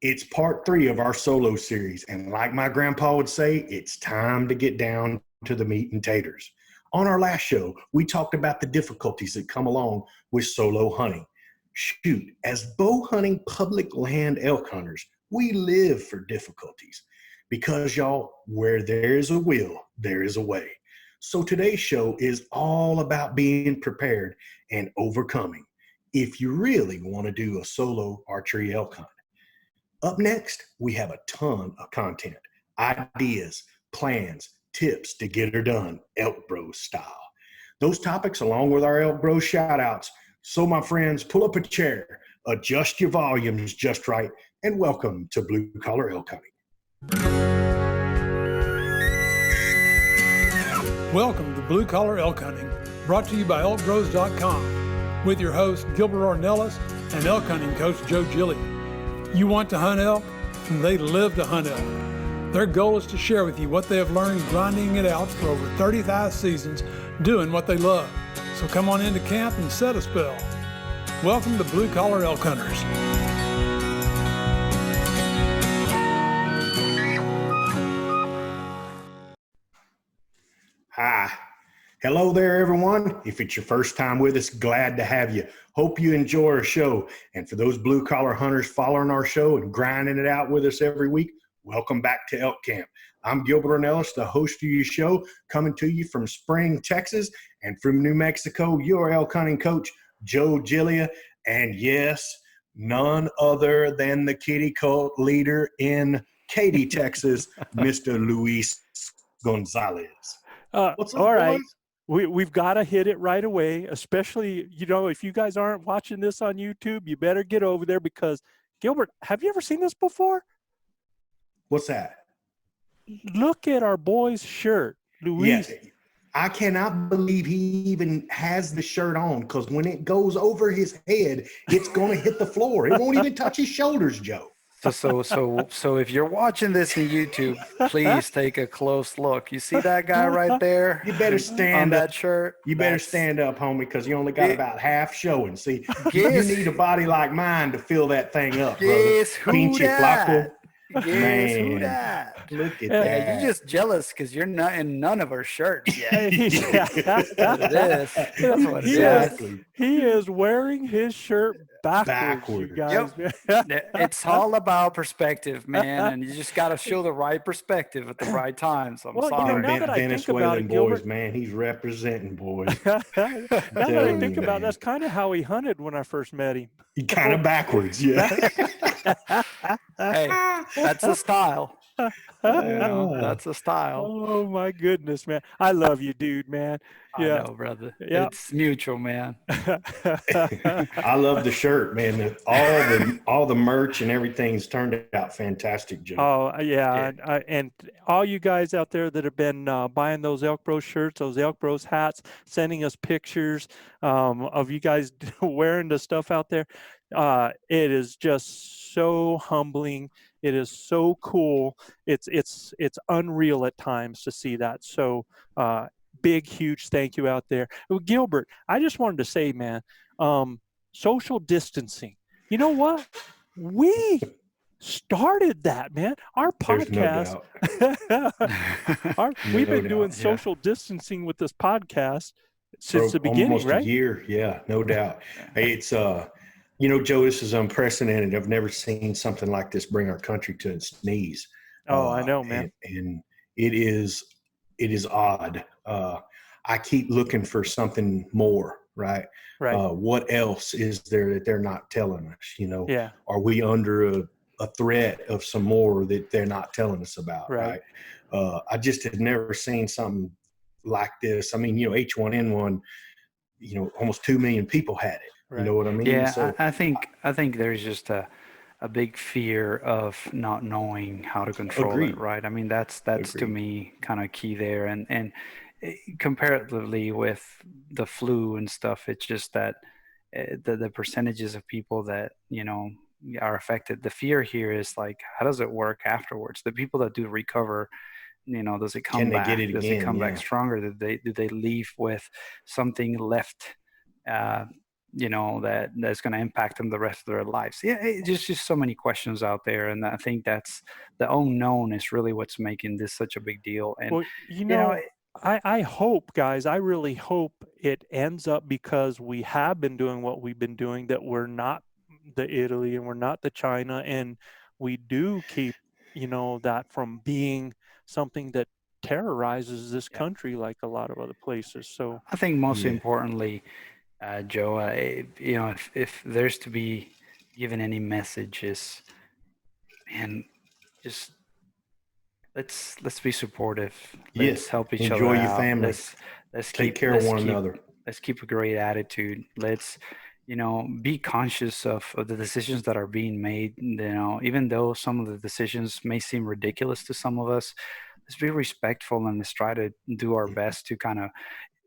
It's part 3 of our solo series, and like my grandpa would say, it's time to get down to the meat and taters. On our last show, we talked about the difficulties that come along with solo hunting. Shoot, as bow hunting public land elk hunters, we live for difficulties because, y'all, where there is a will, there is a way. So today's show is all about being prepared and overcoming if you really want to do a solo archery elk hunt. Up next, we have a ton of content, ideas, plans, tips to get her done, ElkBros style. Those topics along with our ElkBros shout outs. So my friends, pull up a chair, adjust your volumes just right, and welcome to Blue Collar Elk Hunting. Welcome to Blue Collar Elk Hunting, brought to you by ElkBros.com, with your host Gilbert Ornelas and elk hunting coach Joe Gilly. You want to hunt elk, and they live to hunt elk. Their goal is to share with you what they have learned grinding it out for over 35 seasons, doing what they love. So come on into camp and set a spell. Welcome to Blue Collar Elk Hunters. Hi. Hello there, everyone. If it's your first time with us, glad to have you. Hope you enjoy our show. And for those blue collar hunters following our show and grinding it out with us every week, welcome back to Elk Camp. I'm Gilbert Ornelas, the host of your show, coming to you from Spring, Texas, and from New Mexico, your elk hunting coach, Joe Gilly. And yes, none other than the kitty cult leader in Katy, Texas, Mr. Luis Gonzalez. What's up, all right. Boys? We've got to hit it right away, especially, if you guys aren't watching this on YouTube, you better get over there because, Gilbert, have you ever seen this before? What's that? Look at our boy's shirt, Luis. Yes. I cannot believe he even has the shirt on because when it goes over his head, it's going to hit the floor. It won't even touch his shoulders, Joe. So if you're watching this on YouTube, please take a close look. You see that guy right there? You better stand on up. That shirt. You better stand up, homie, because you only got about half showing. See, you need a body like mine to fill that thing up, brother. Guess who that? Man, who that? Look at that. You're just jealous because you're not in none of our shirts yet. That's what it is. He is wearing his shirt backwards. You guys. Yep. It's all about perspective, man, and you just got to show the right perspective at the right time. So I'm sorry. Now that I think about it, boys, Gilbert, man, he's representing, boys. Now that I think about it, that's kind of how he hunted when I first met him. He kind of backwards, yeah. Hey, that's a style. That's a style. Oh my goodness, man! I love you, dude, man. Yeah, I know, brother. Yep. It's mutual, man. I love the shirt, man. All the merch and everything's turned out fantastic, Joe. Oh yeah, and all you guys out there that have been buying those ElkBros shirts, those ElkBros hats, sending us pictures of you guys wearing the stuff out there. It is just so humbling. It is so cool. It's unreal at times to see that. So big, huge thank you out there. Well, Gilbert, I just wanted to say, man, social distancing. You know what? We started that, man. Our podcast. We've been doing social distancing with this podcast since the beginning, almost right? A year, yeah, no doubt. It's Joe, this is unprecedented. I've never seen something like this bring our country to its knees. I know, man. And it is odd. I keep looking for something more, right? Right. What else is there that they're not telling us? Yeah. Are we under a threat of some more that they're not telling us about, right? I just had never seen something like this. I mean, H1N1, almost 2 million people had it. Right. You know what I mean? Yeah, so, I think there's just a big fear of not knowing how to control it, right? I mean, that's to me kind of key there. And comparatively with the flu and stuff, it's just that the percentages of people that, are affected. The fear here is like, how does it work afterwards? The people that do recover, does it come back? Does it come back stronger? Do they leave with something left that's going to impact them the rest of their lives. Yeah, there's just so many questions out there, and I think that's the unknown is really what's making this such a big deal. And well, I hope, guys, I really hope it ends up, because we have been doing what we've been doing, that we're not the Italy and we're not the China, and we do keep, that from being something that terrorizes this country like a lot of other places. So I think most importantly, Joe, if there's to be given any messages, and just let's be supportive. Let's help each other out. Enjoy your family. Let's take care of one another. Let's keep a great attitude. Let's be conscious of the decisions that are being made. Even though some of the decisions may seem ridiculous to some of us, let's be respectful and let's try to do our best to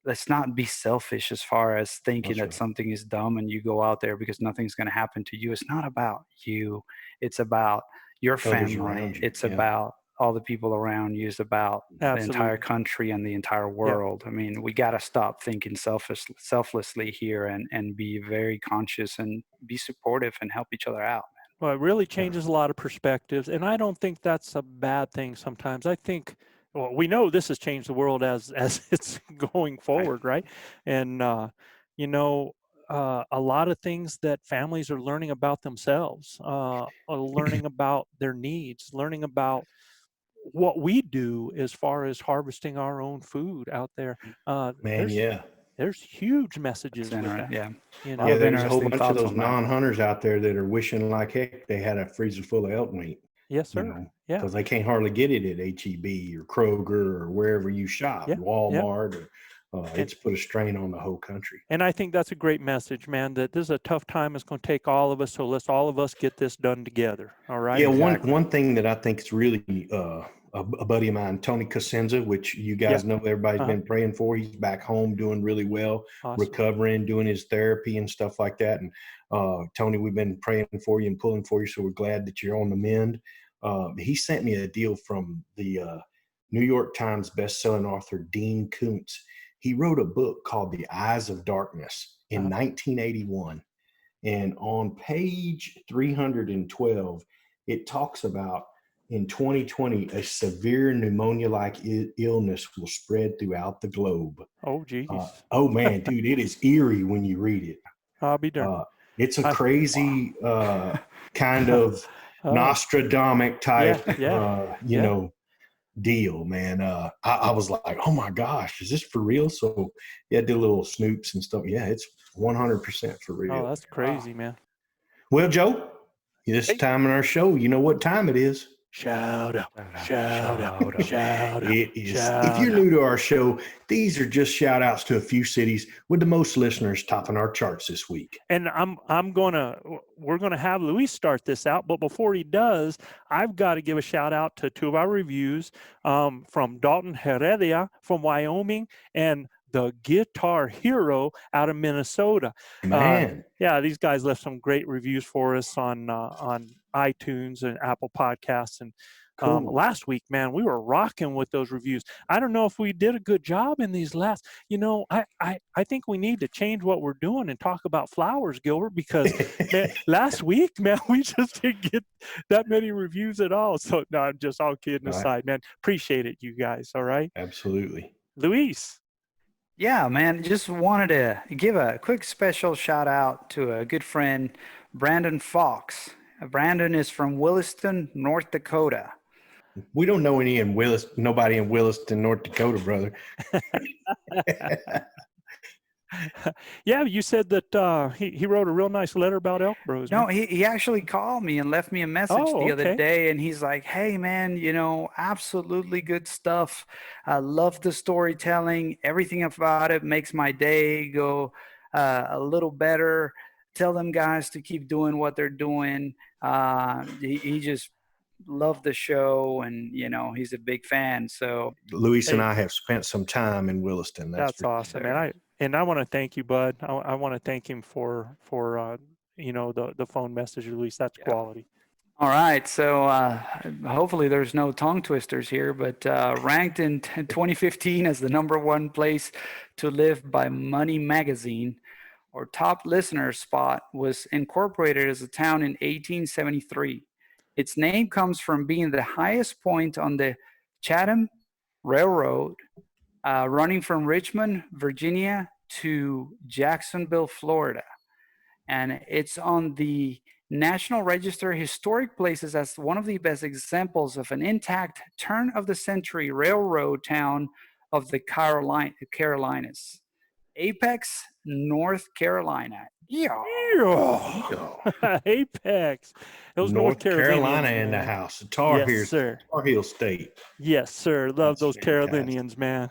let's not be selfish as far as thinking that something is dumb and you go out there because nothing's going to happen to you. It's not about you. It's about your family. It's about all the people around you. It's about the entire country and the entire world. I mean, we got to stop thinking selflessly here and be very conscious and be supportive and help each other out. Well, it really changes a lot of perspectives, and I don't think that's a bad thing sometimes. I think, well, we know this has changed the world as it's going forward, right? And, a lot of things that families are learning about themselves, learning about their needs, learning about what we do as far as harvesting our own food out there. There's huge messages with that. There's a whole bunch of those non-hunters out there that are wishing like heck they had a freezer full of elk meat. Yes, sir. Because they can't hardly get it at HEB or Kroger or wherever you shop, Walmart. It's put a strain on the whole country. And I think that's a great message, man, that this is a tough time. It's going to take all of us. So let's all of us get this done together. All right. Yeah. One thing that I think is really a buddy of mine, Tony Cosenza, which you guys know everybody's been praying for. He's back home doing really well, recovering, doing his therapy and stuff like that. And Tony, we've been praying for you and pulling for you. So we're glad that you're on the mend. He sent me a deal from the New York Times bestselling author Dean Koontz. He wrote a book called The Eyes of Darkness in 1981. And on page 312, it talks about in 2020, a severe pneumonia-like illness will spread throughout the globe. Oh, geez. Oh, man, dude, it is eerie when you read it. I'll be darned. It's a crazy kind of Nostradamus type, deal, man. I was like, oh my gosh, is this for real? So I did a little snoops and stuff. Yeah, it's 100% for real. Oh, that's crazy, man. Well, Joe, this time in our show, you know what time it is. Shout out, shout out, shout out. It is. If you're new to our show, these are just shout outs to a few cities with the most listeners topping our charts this week. And we're gonna have Luis start this out, but before he does, I've got to give a shout out to two of our reviews from Dalton Heredia from Wyoming and the Guitar Hero out of Minnesota. Man. These guys left some great reviews for us on iTunes and Apple Podcasts. And last week, man, we were rocking with those reviews. I don't know if we did a good job in these last, I think we need to change what we're doing and talk about flowers, Gilbert, because man, last week, man, we just didn't get that many reviews at all. So no, I'm just all kidding aside, man. Appreciate it, you guys. All right. Absolutely. Luis. Yeah, man, just wanted to give a quick special shout out to a good friend, Brandon Fox. Brandon is from Williston, North Dakota. We don't know nobody in Williston, North Dakota, brother. Yeah, you said that he wrote a real nice letter about ElkBros. No, he actually called me and left me a message the other day, and he's like, hey, man, absolutely good stuff. I love the storytelling. Everything about it makes my day go a little better. Tell them guys to keep doing what they're doing. He just loved the show, and he's a big fan. So Luis and I have spent some time in Williston. That's awesome, and I want to thank you, bud. I want to thank him for the phone message, Luis. That's quality. All right, so hopefully there's no tongue twisters here, but ranked in 2015 as the #1 place to live by Money Magazine, our top listener spot, was incorporated as a town in 1873. Its name comes from being the highest point on the Chatham Railroad, running from Richmond, Virginia to Jacksonville, Florida. And it's on the National Register Historic Places as one of the best examples of an intact turn-of-the-century railroad town of the Carolinas. Apex, North Carolina. Yeah. Apex. Those North Carolina Carolinians, in the man. house. Tar Heel State. Yes, sir. Love That's those fantastic. Carolinians, man.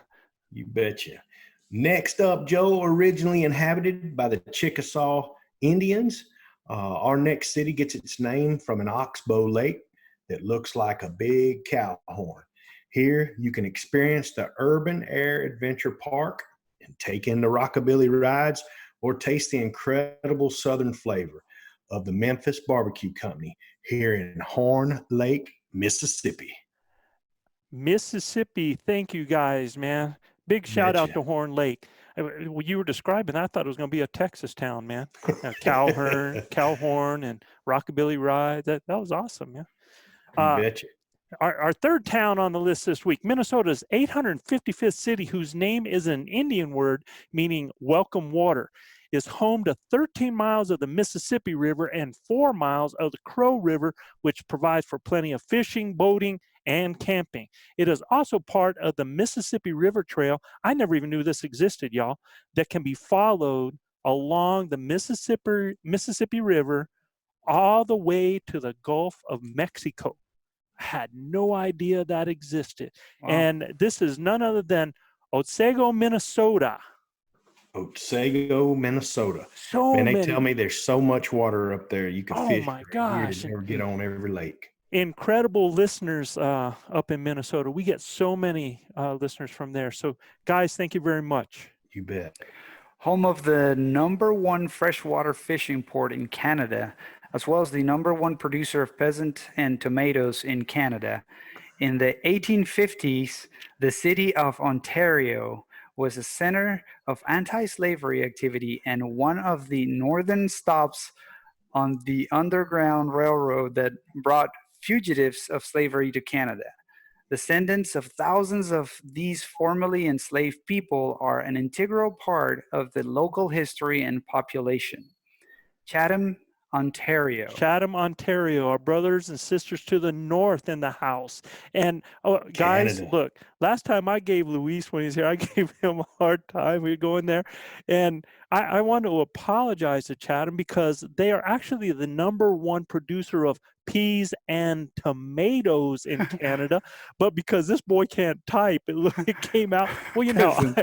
You betcha. Next up, Joe, originally inhabited by the Chickasaw Indians. Our next city gets its name from an oxbow lake that looks like a big cow horn. Here, you can experience the Urban Air Adventure Park and take in the rockabilly rides or taste the incredible southern flavor of the Memphis Barbecue Company here in Horn Lake, Mississippi. Mississippi, thank you guys, man. Big shout out to Horn Lake. You were describing, I thought it was going to be a Texas town, man. Cowhorn and rockabilly ride. That was awesome, man. You betcha. Our third town on the list this week, Minnesota's 855th city, whose name is an Indian word meaning welcome water, is home to 13 miles of the Mississippi River and 4 miles of the Crow River, which provides for plenty of fishing, boating, and camping. It is also part of the Mississippi River Trail. I never even knew this existed, y'all, that can be followed along the Mississippi River all the way to the Gulf of Mexico. I had no idea that existed. Wow. And this is none other than Otsego, Minnesota. Otsego, Minnesota. And they tell me there's so much water up there you can fish. Oh my gosh! Never get on every lake. Incredible listeners up in Minnesota. We get so many listeners from there. So, guys, thank you very much. You bet. Home of the #1 freshwater fishing port in Canada, as well as the #1 producer of pheasant and tomatoes in Canada. In the 1850s, the city of Ontario was a center of anti-slavery activity and one of the northern stops on the Underground Railroad that brought fugitives of slavery to Canada. Descendants of thousands of these formerly enslaved people are an integral part of the local history and population. Chatham, Ontario, our brothers and sisters to the north in the house. And guys, Canada. Look, last time I gave Luis when he's here, I gave him a hard time. We go in there, and I want to apologize to Chatham because they are actually the #1 producer of peas and tomatoes in Canada. But because this boy can't type, it came out. Well, you know,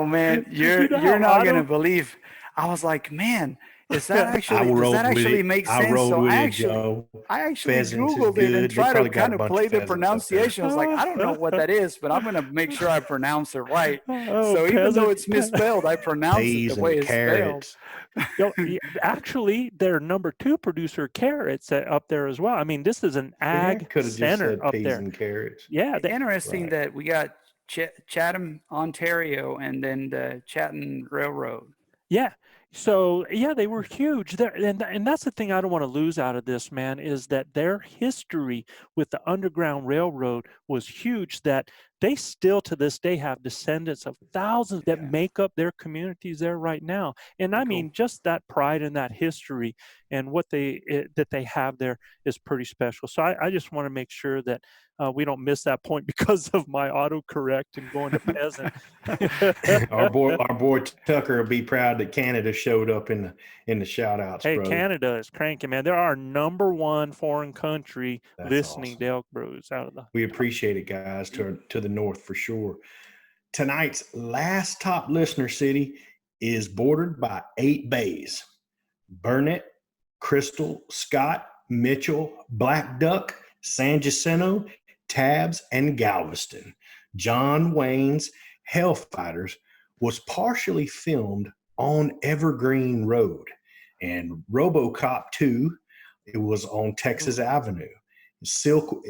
man, you're not gonna believe. I was like, man. Does that actually make sense? So I actually Googled it and tried to kind of play the pronunciation. I was like, I don't know what that is, but I'm going to make sure I pronounce it right. So even though it's misspelled, I pronounce it the way it's spelled. Actually, their #2 producer, carrots, up there as well. I mean, this is an ag center up there. And carrots. Yeah. Interesting that we got Chatham, Ontario, and then the Chatham Railroad. Yeah. So, yeah, they were huge there. And that's the thing I don't want to lose out of this, man, is that their history with the Underground Railroad was huge, that they still to this day have descendants of thousands that make up their communities there right now. And I mean, just that pride and that history and what that they have there is pretty special. So I just want to make sure that we don't miss that point because of my autocorrect and going to peasant. our boy Tucker will be proud that Canada showed up in the shout outs. Hey, brother. Canada is cranking, man. They're our #1 foreign country. That's listening awesome. to ElkBros out of the. We appreciate it, guys, to the north for sure. Tonight's last top listener city is bordered by 8 bays: Burnett, Crystal, Scott, Mitchell, Black Duck, San Jacinto, Tabbs, and Galveston. John Wayne's Hellfighters was partially filmed on Evergreen Road, and RoboCop 2, it was on Texas Avenue. In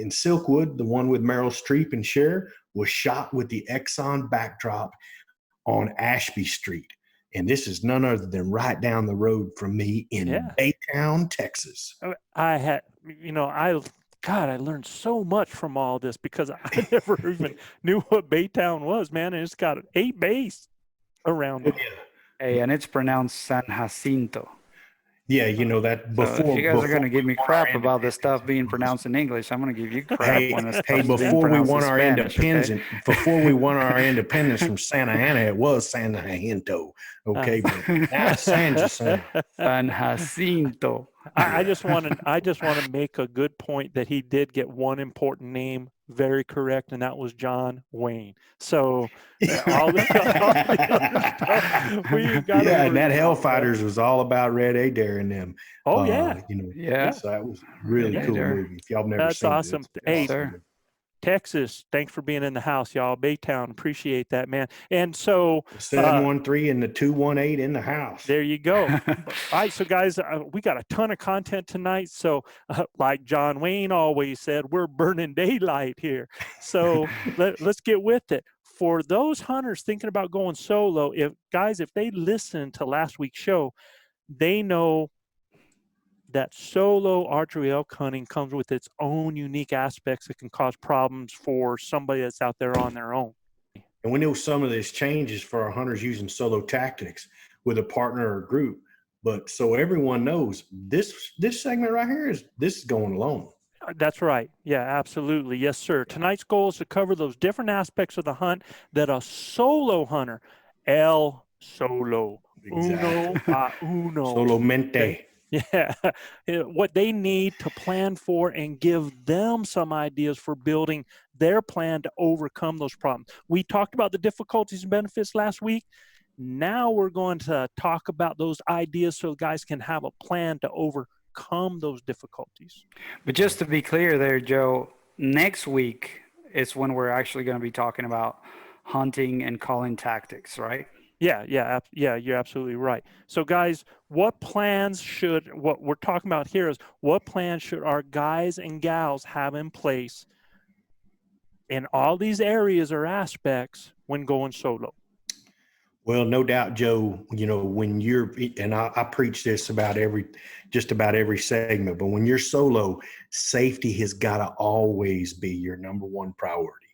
Silkwood, the one with Meryl Streep and Cher, was shot with the Exxon backdrop on Ashby Street. And this is none other than right down the road from me in Baytown, Texas. I had, I learned so much from all this because I never even knew what Baytown was, man. And it's got 8 bays around it. Hey, and it's pronounced San Jacinto. Yeah, that before. So if you guys are going to give me crap about the stuff being pronounced in English, I'm going to give you crap when the stuff before we won our Spanish, independence, before we won our independence from Santa Ana, it was San Jacinto. Okay, but now it's San Jacinto. San Jacinto. I just want to make a good point that he did get one important name very correct, and that was John Wayne. So all the other stuff, we got and that Hellfighters was all about Red Adair and them. Oh yeah, So that was really cool movie. If y'all have never seen awesome. Hey, awesome. Texas, thanks for being in the house, y'all. Baytown, appreciate that, man. And so 713 and the 218 in the house. There you go. All right, so guys, we got a ton of content tonight. So like John Wayne always said, we're burning daylight here. So let's get with it. For those hunters thinking about going solo, if they listen to last week's show, they know that solo archery elk hunting comes with its own unique aspects that can cause problems for somebody that's out there on their own. And we know some of this changes for our hunters using solo tactics with a partner or group. But so everyone knows this segment right here is going alone. That's right. Yeah, absolutely. Yes, sir. Tonight's goal is to cover those different aspects of the hunt that a solo hunter, el solo, uno a uno. Solamente. Yeah, what they need to plan for and give them some ideas for building their plan to overcome those problems. We talked about the difficulties and benefits last week. Now we're going to talk about those ideas so guys can have a plan to overcome those difficulties. But just to be clear there, Joe, next week is when we're actually going to be talking about hunting and calling tactics, right? Yeah, you're absolutely right. So guys, what we're talking about here is what plans should our guys and gals have in place in all these areas or aspects when going solo? Well, no doubt, Joe, when you're, and I preach this about just about every segment, but when you're solo, safety has got to always be your number one priority.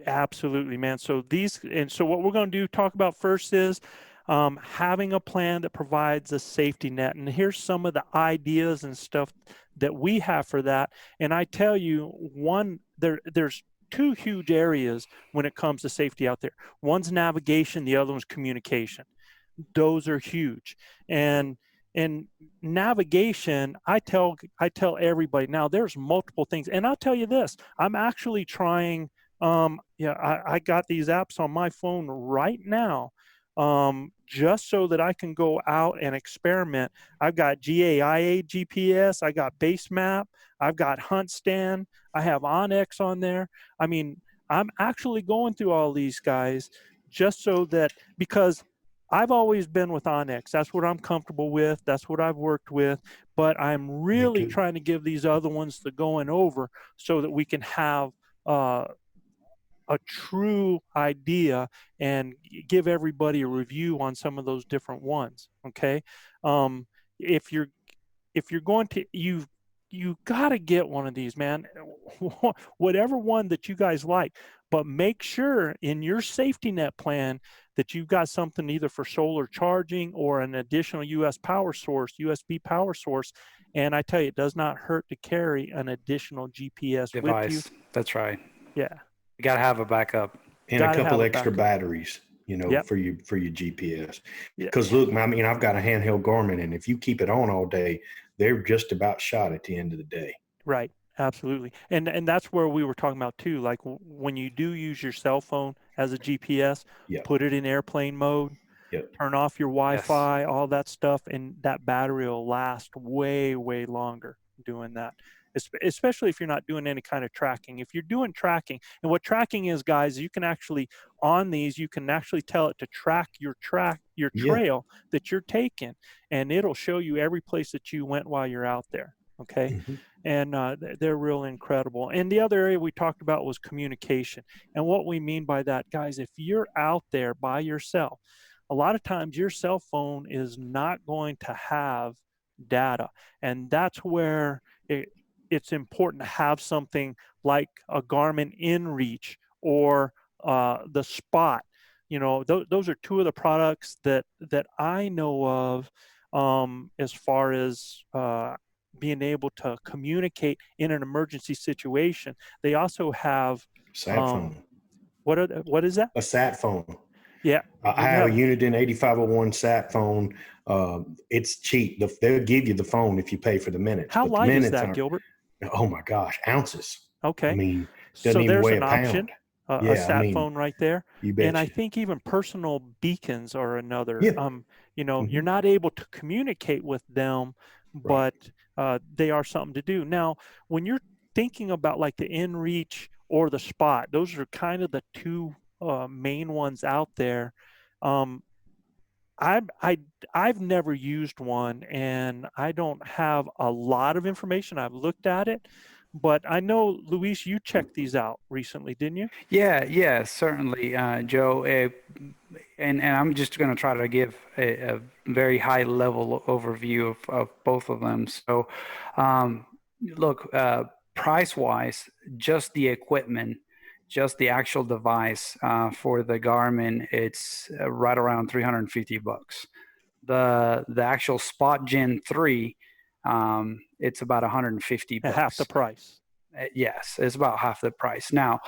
Absolutely, man. So what we're going to talk about first is having a plan that provides a safety net. And here's some of the ideas and stuff that we have for that. And I tell you, there's 2 huge areas when it comes to safety out there. One's navigation, the other one's communication. Those are huge. And navigation, I tell everybody, now there's multiple things. And I'll tell you this, I'm actually trying, I got these apps on my phone right now, just so that I can go out and experiment. I've got GAIA GPS, I got Base Map, I've got Hunt Stand, I have Onyx on there. I mean, I'm actually going through all these guys just so that, because I've always been with Onyx. That's what I'm comfortable with. That's what I've worked with. But I'm really trying to give these other ones the going over so that we can have a true idea and give everybody a review on some of those different ones. Okay. If you're going to, you got to get one of these, man, whatever one that you guys like, but make sure in your safety net plan that you've got something either for solar charging or an additional USB power source. And I tell you, it does not hurt to carry an additional GPS device with you. That's right. Yeah. You got to have a backup. And a couple extra batteries, for your GPS. Because look, I mean, I've got a handheld Garmin, and if you keep it on all day, they're just about shot at the end of the day. Right. Absolutely. And that's where we were talking about too. Like when you do use your cell phone as a GPS, put it in airplane mode, turn off your Wi-Fi, all that stuff, and that battery will last way, way longer doing that. Especially if you're not doing any kind of tracking. If you're doing tracking, and what tracking is, guys, you can actually, on these, you can actually tell it to track your trail that you're taking, and it'll show you every place that you went while you're out there. Okay. Mm-hmm. And they're really incredible. And the other area we talked about was communication. And what we mean by that, guys, if you're out there by yourself, a lot of times your cell phone is not going to have data. And that's where it's important to have something like a Garmin InReach or the Spot. You know, those are two of the products that I know of as far as being able to communicate in an emergency situation. They also have sat phone. What is that? A sat phone. Yeah, I have a Uniden 8501 sat phone. It's cheap. They'll give you the phone if you pay for the minutes. How but light the minutes is that, Gilbert? Oh my gosh, ounces. Okay. I mean, doesn't So even there's weigh an a pound. option, Yeah, a sat phone right there. You bet. And I think even personal beacons are another. Yeah. You know, you're not able to communicate with them, but they are something to do. Now, when you're thinking about like the InReach or the Spot, those are kind of the two main ones out there. I've never used one, and I don't have a lot of information. I've looked at it, but I know, Luis, you checked these out recently, didn't you? Yeah, certainly, Joe. And I'm just going to try to give a very high level overview of both of them. So, look, price wise, just the equipment, just the actual device for the Garmin, it's right around $350. The actual Spot Gen 3, it's about $150. Half the price. Yes, it's about half the price. Now,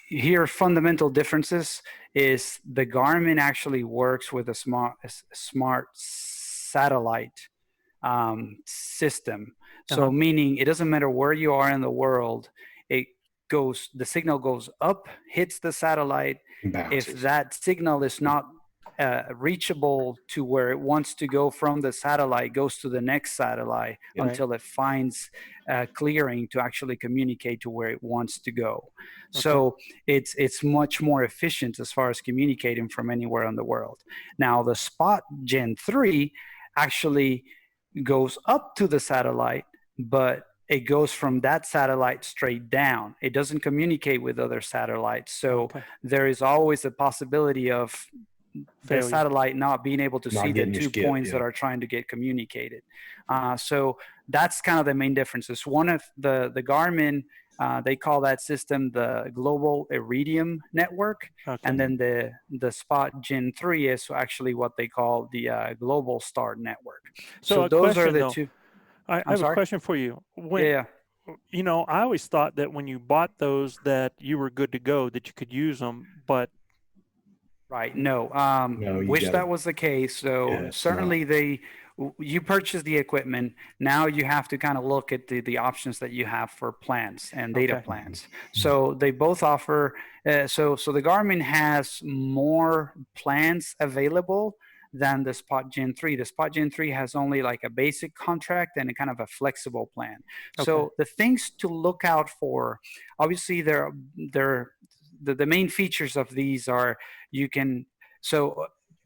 here fundamental differences is the Garmin actually works with a smart satellite system. So meaning it doesn't matter where you are in the world, the signal goes up, hits the satellite. If that signal is not reachable to where it wants to go from the satellite, goes to the next satellite until it finds clearing to actually communicate to where it wants to go. So it's much more efficient as far as communicating from anywhere in the world. Now the Spot Gen 3 actually goes up to the satellite, but it goes from that satellite straight down. It doesn't communicate with other satellites. So there is always a possibility of the satellite not being able to see the 2 points that are trying to get communicated. So that's kind of the main differences. One of the Garmin, they call that system the Global Iridium Network. And then the Spot Gen 3 is actually what they call the Global Star Network. So those are the two. I have a question for you. You know, I always thought that when you bought those that you were good to go, that you could use them, but right. No, wish that was the case. So certainly you purchase the equipment. Now you have to kind of look at the options that you have for plans and data plans. So they both offer, so the Garmin has more plans available than the Spot Gen 3. The Spot Gen 3 has only like a basic contract and a kind of a flexible plan. So the things to look out for, obviously the main features of these are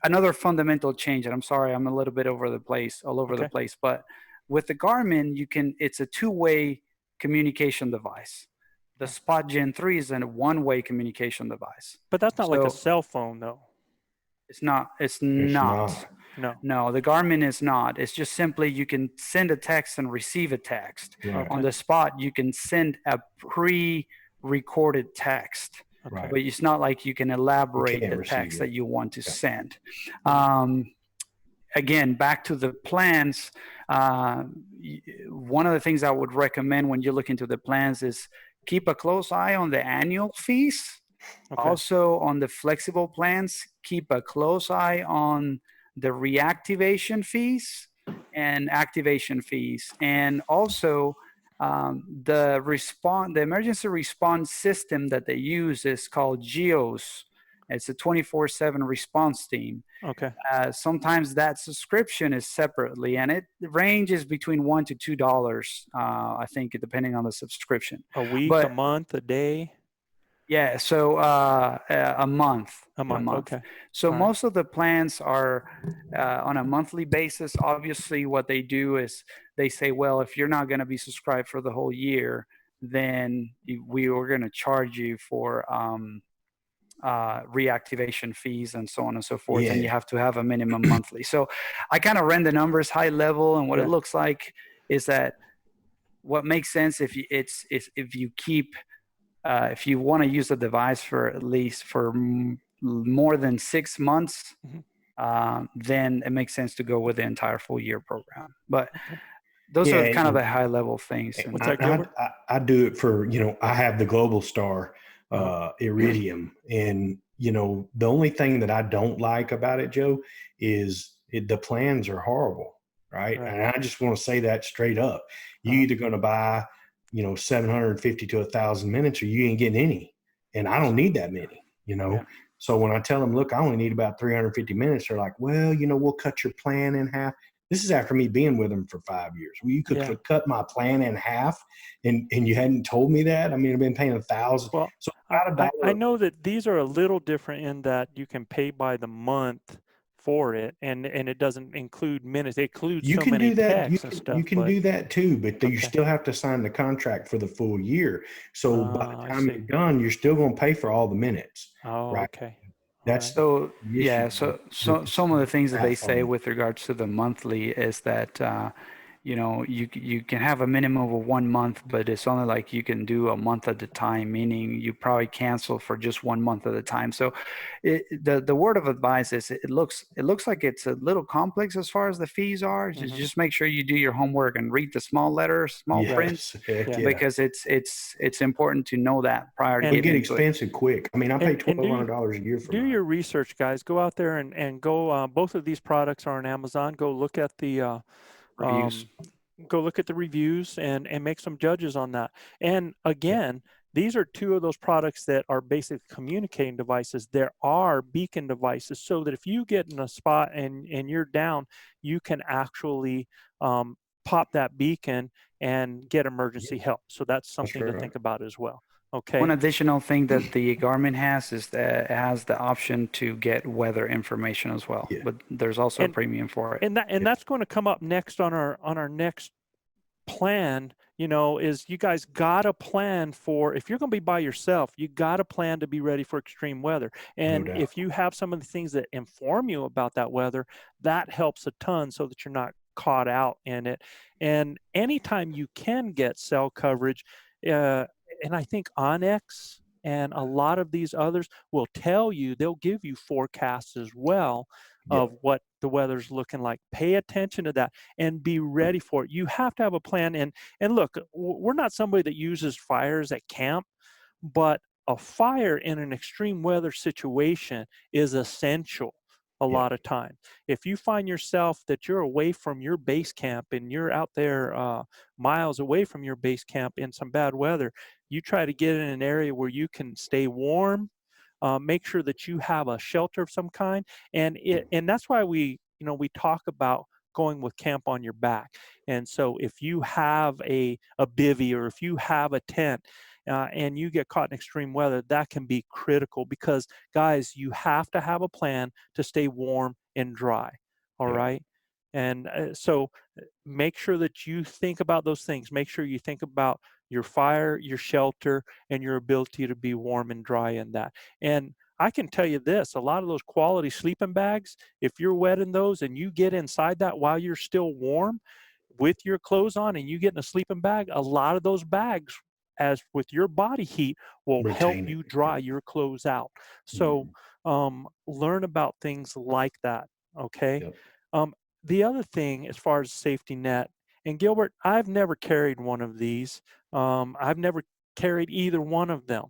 another fundamental change, and I'm sorry, I'm a little bit all over the place, but with the Garmin, it's a two-way communication device. The Spot Gen 3 is a one-way communication device. But that's not like a cell phone, though. It's not. No, the Garmin is not. It's just simply you can send a text and receive a text. On the Spot, you can send a pre-recorded text. But it's not like you can elaborate the text that you want to send. Again, back to the plans, one of the things I would recommend when you look into the plans is keep a close eye on the annual fees. Also on the flexible plans, keep a close eye on the reactivation fees and activation fees. And also the emergency response system that they use is called GEOS. It's a 24/7 response team. Sometimes that subscription is separately, and it ranges between $1 to $2, I think, depending on the subscription. A week, a month, a day? Yeah, so a month. A month. So most of the plans are on a monthly basis. Obviously, what they do is they say, well, if you're not going to be subscribed for the whole year, then we are going to charge you for reactivation fees and so on and so forth, and you have to have a minimum monthly. So I kind of ran the numbers high level, and what it looks like is that what makes sense if you keep if you want to use the device for at least for more than 6 months, then it makes sense to go with the entire full year program. But those are kind of the high level things. What's that, Gilbert? I do it for, I have the Global Star Iridium, and the only thing that I don't like about it, Joe, is the plans are horrible, right? And I just want to say that straight up. You either going to buy 750 to 1,000 minutes, or you ain't getting any, and I don't need that many, So when I tell them, look, I only need about 350 minutes, they're like, well, we'll cut your plan in half. This is after me being with them for 5 years. Well, you could cut my plan in half, and you hadn't told me that. I mean, I've been paying $1,000. Well, so I know that these are a little different in that you can pay by the month for it, and it doesn't include minutes. It includes you so can many do that. texts and stuff. You can do that too, but you still have to sign the contract for the full year. So by the time you're done, you're still going to pay for all the minutes. Oh, right? okay. That's so some of the things that they say with regards to the monthly is that you can have a minimum of 1 month, but it's only like you can do a month at a time, meaning you probably cancel for just 1 month at a time. So the word of advice is it looks like it's a little complex as far as the fees are. Just make sure you do your homework and read the small letters, small prints, because it's important to know that prior to getting get expensive quick. I mean, I pay $1,200 a year for do your research, guys. Go out there and go. Both of these products are on Amazon. Go look at the reviews. Go look at the reviews and make some judges on that. And again, these are two of those products that are basic communicating devices. There are beacon devices, so that if you get in a spot and you're down, you can actually pop that beacon and get emergency help. So that's something to think about as well. Okay. One additional thing that the Garmin has is that it has the option to get weather information as well, but there's also a premium for it. And that's going to come up next on our next plan. Is you guys got a plan for, if you're going to be by yourself, you got a plan to be ready for extreme weather. And if you have some of the things that inform you about that weather, that helps a ton, so that you're not caught out in it. And anytime you can get cell coverage, and I think Onyx and a lot of these others will tell you, they'll give you forecasts as well of what the weather's looking like. Pay attention to that and be ready for it. You have to have a plan. And look, we're not somebody that uses fires at camp, but a fire in an extreme weather situation is essential. A lot of time, if you find yourself that you're away from your base camp and you're out there miles away from your base camp in some bad weather, you try to get in an area where you can stay warm. Make sure that you have a shelter of some kind, and that's why we talk about going with camp on your back. And so if you have a bivvy, or if you have a tent, and you get caught in extreme weather, that can be critical, because guys, you have to have a plan to stay warm and dry. All right. And so make sure that you think about those things. Make sure you think about your fire, your shelter, and your ability to be warm and dry in that. And I can tell you this, a lot of those quality sleeping bags, if you're wet in those and you get inside that while you're still warm with your clothes on and you get in a sleeping bag, a lot of those bags, as with your body heat, will help you dry your clothes out. So learn about things like that. Okay. The other thing, as far as safety net, and Gilbert, I've never carried one of these. I've never carried either one of them,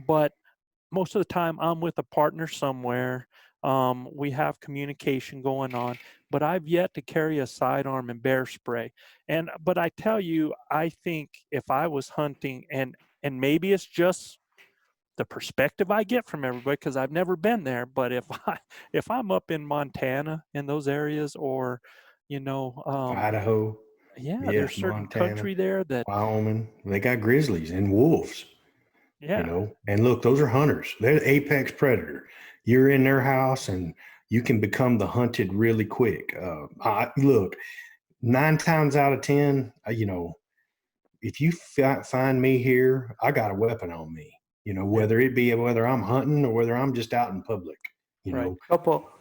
but most of the time I'm with a partner somewhere. We have communication going on, but I've yet to carry a sidearm and bear spray. But I tell you, I think if I was hunting, and maybe it's just the perspective I get from everybody, because I've never been there, but if I'm up in Montana in those areas, or Idaho, there's certain Montana, country there that Wyoming, they got grizzlies and wolves. And look, those are hunters. They're the apex predator. You're in their house and you can become the hunted really quick. Look, 9 times out of 10, if you find me here, I got a weapon on me. whether I'm hunting or whether I'm just out in public, Right.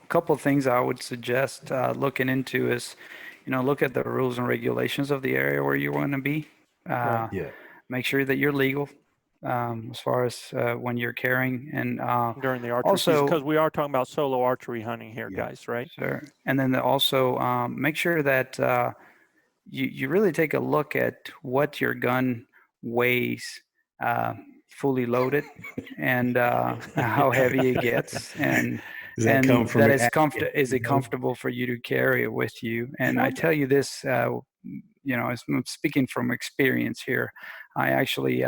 Couple things I would suggest looking into is, look at the rules and regulations of the area where you want to be. Right. Yeah. Make sure that you're legal as far as when you're carrying, and During the archery season, also, because we are talking about solo archery hunting here, Yeah. guys, right? sure. And then also make sure that you really take a look at what your gun weighs fully loaded, and how heavy it gets, and Does that come from that an is advocate, is it comfortable for you to carry it with you? And I tell you this, I'm speaking from experience here. I actually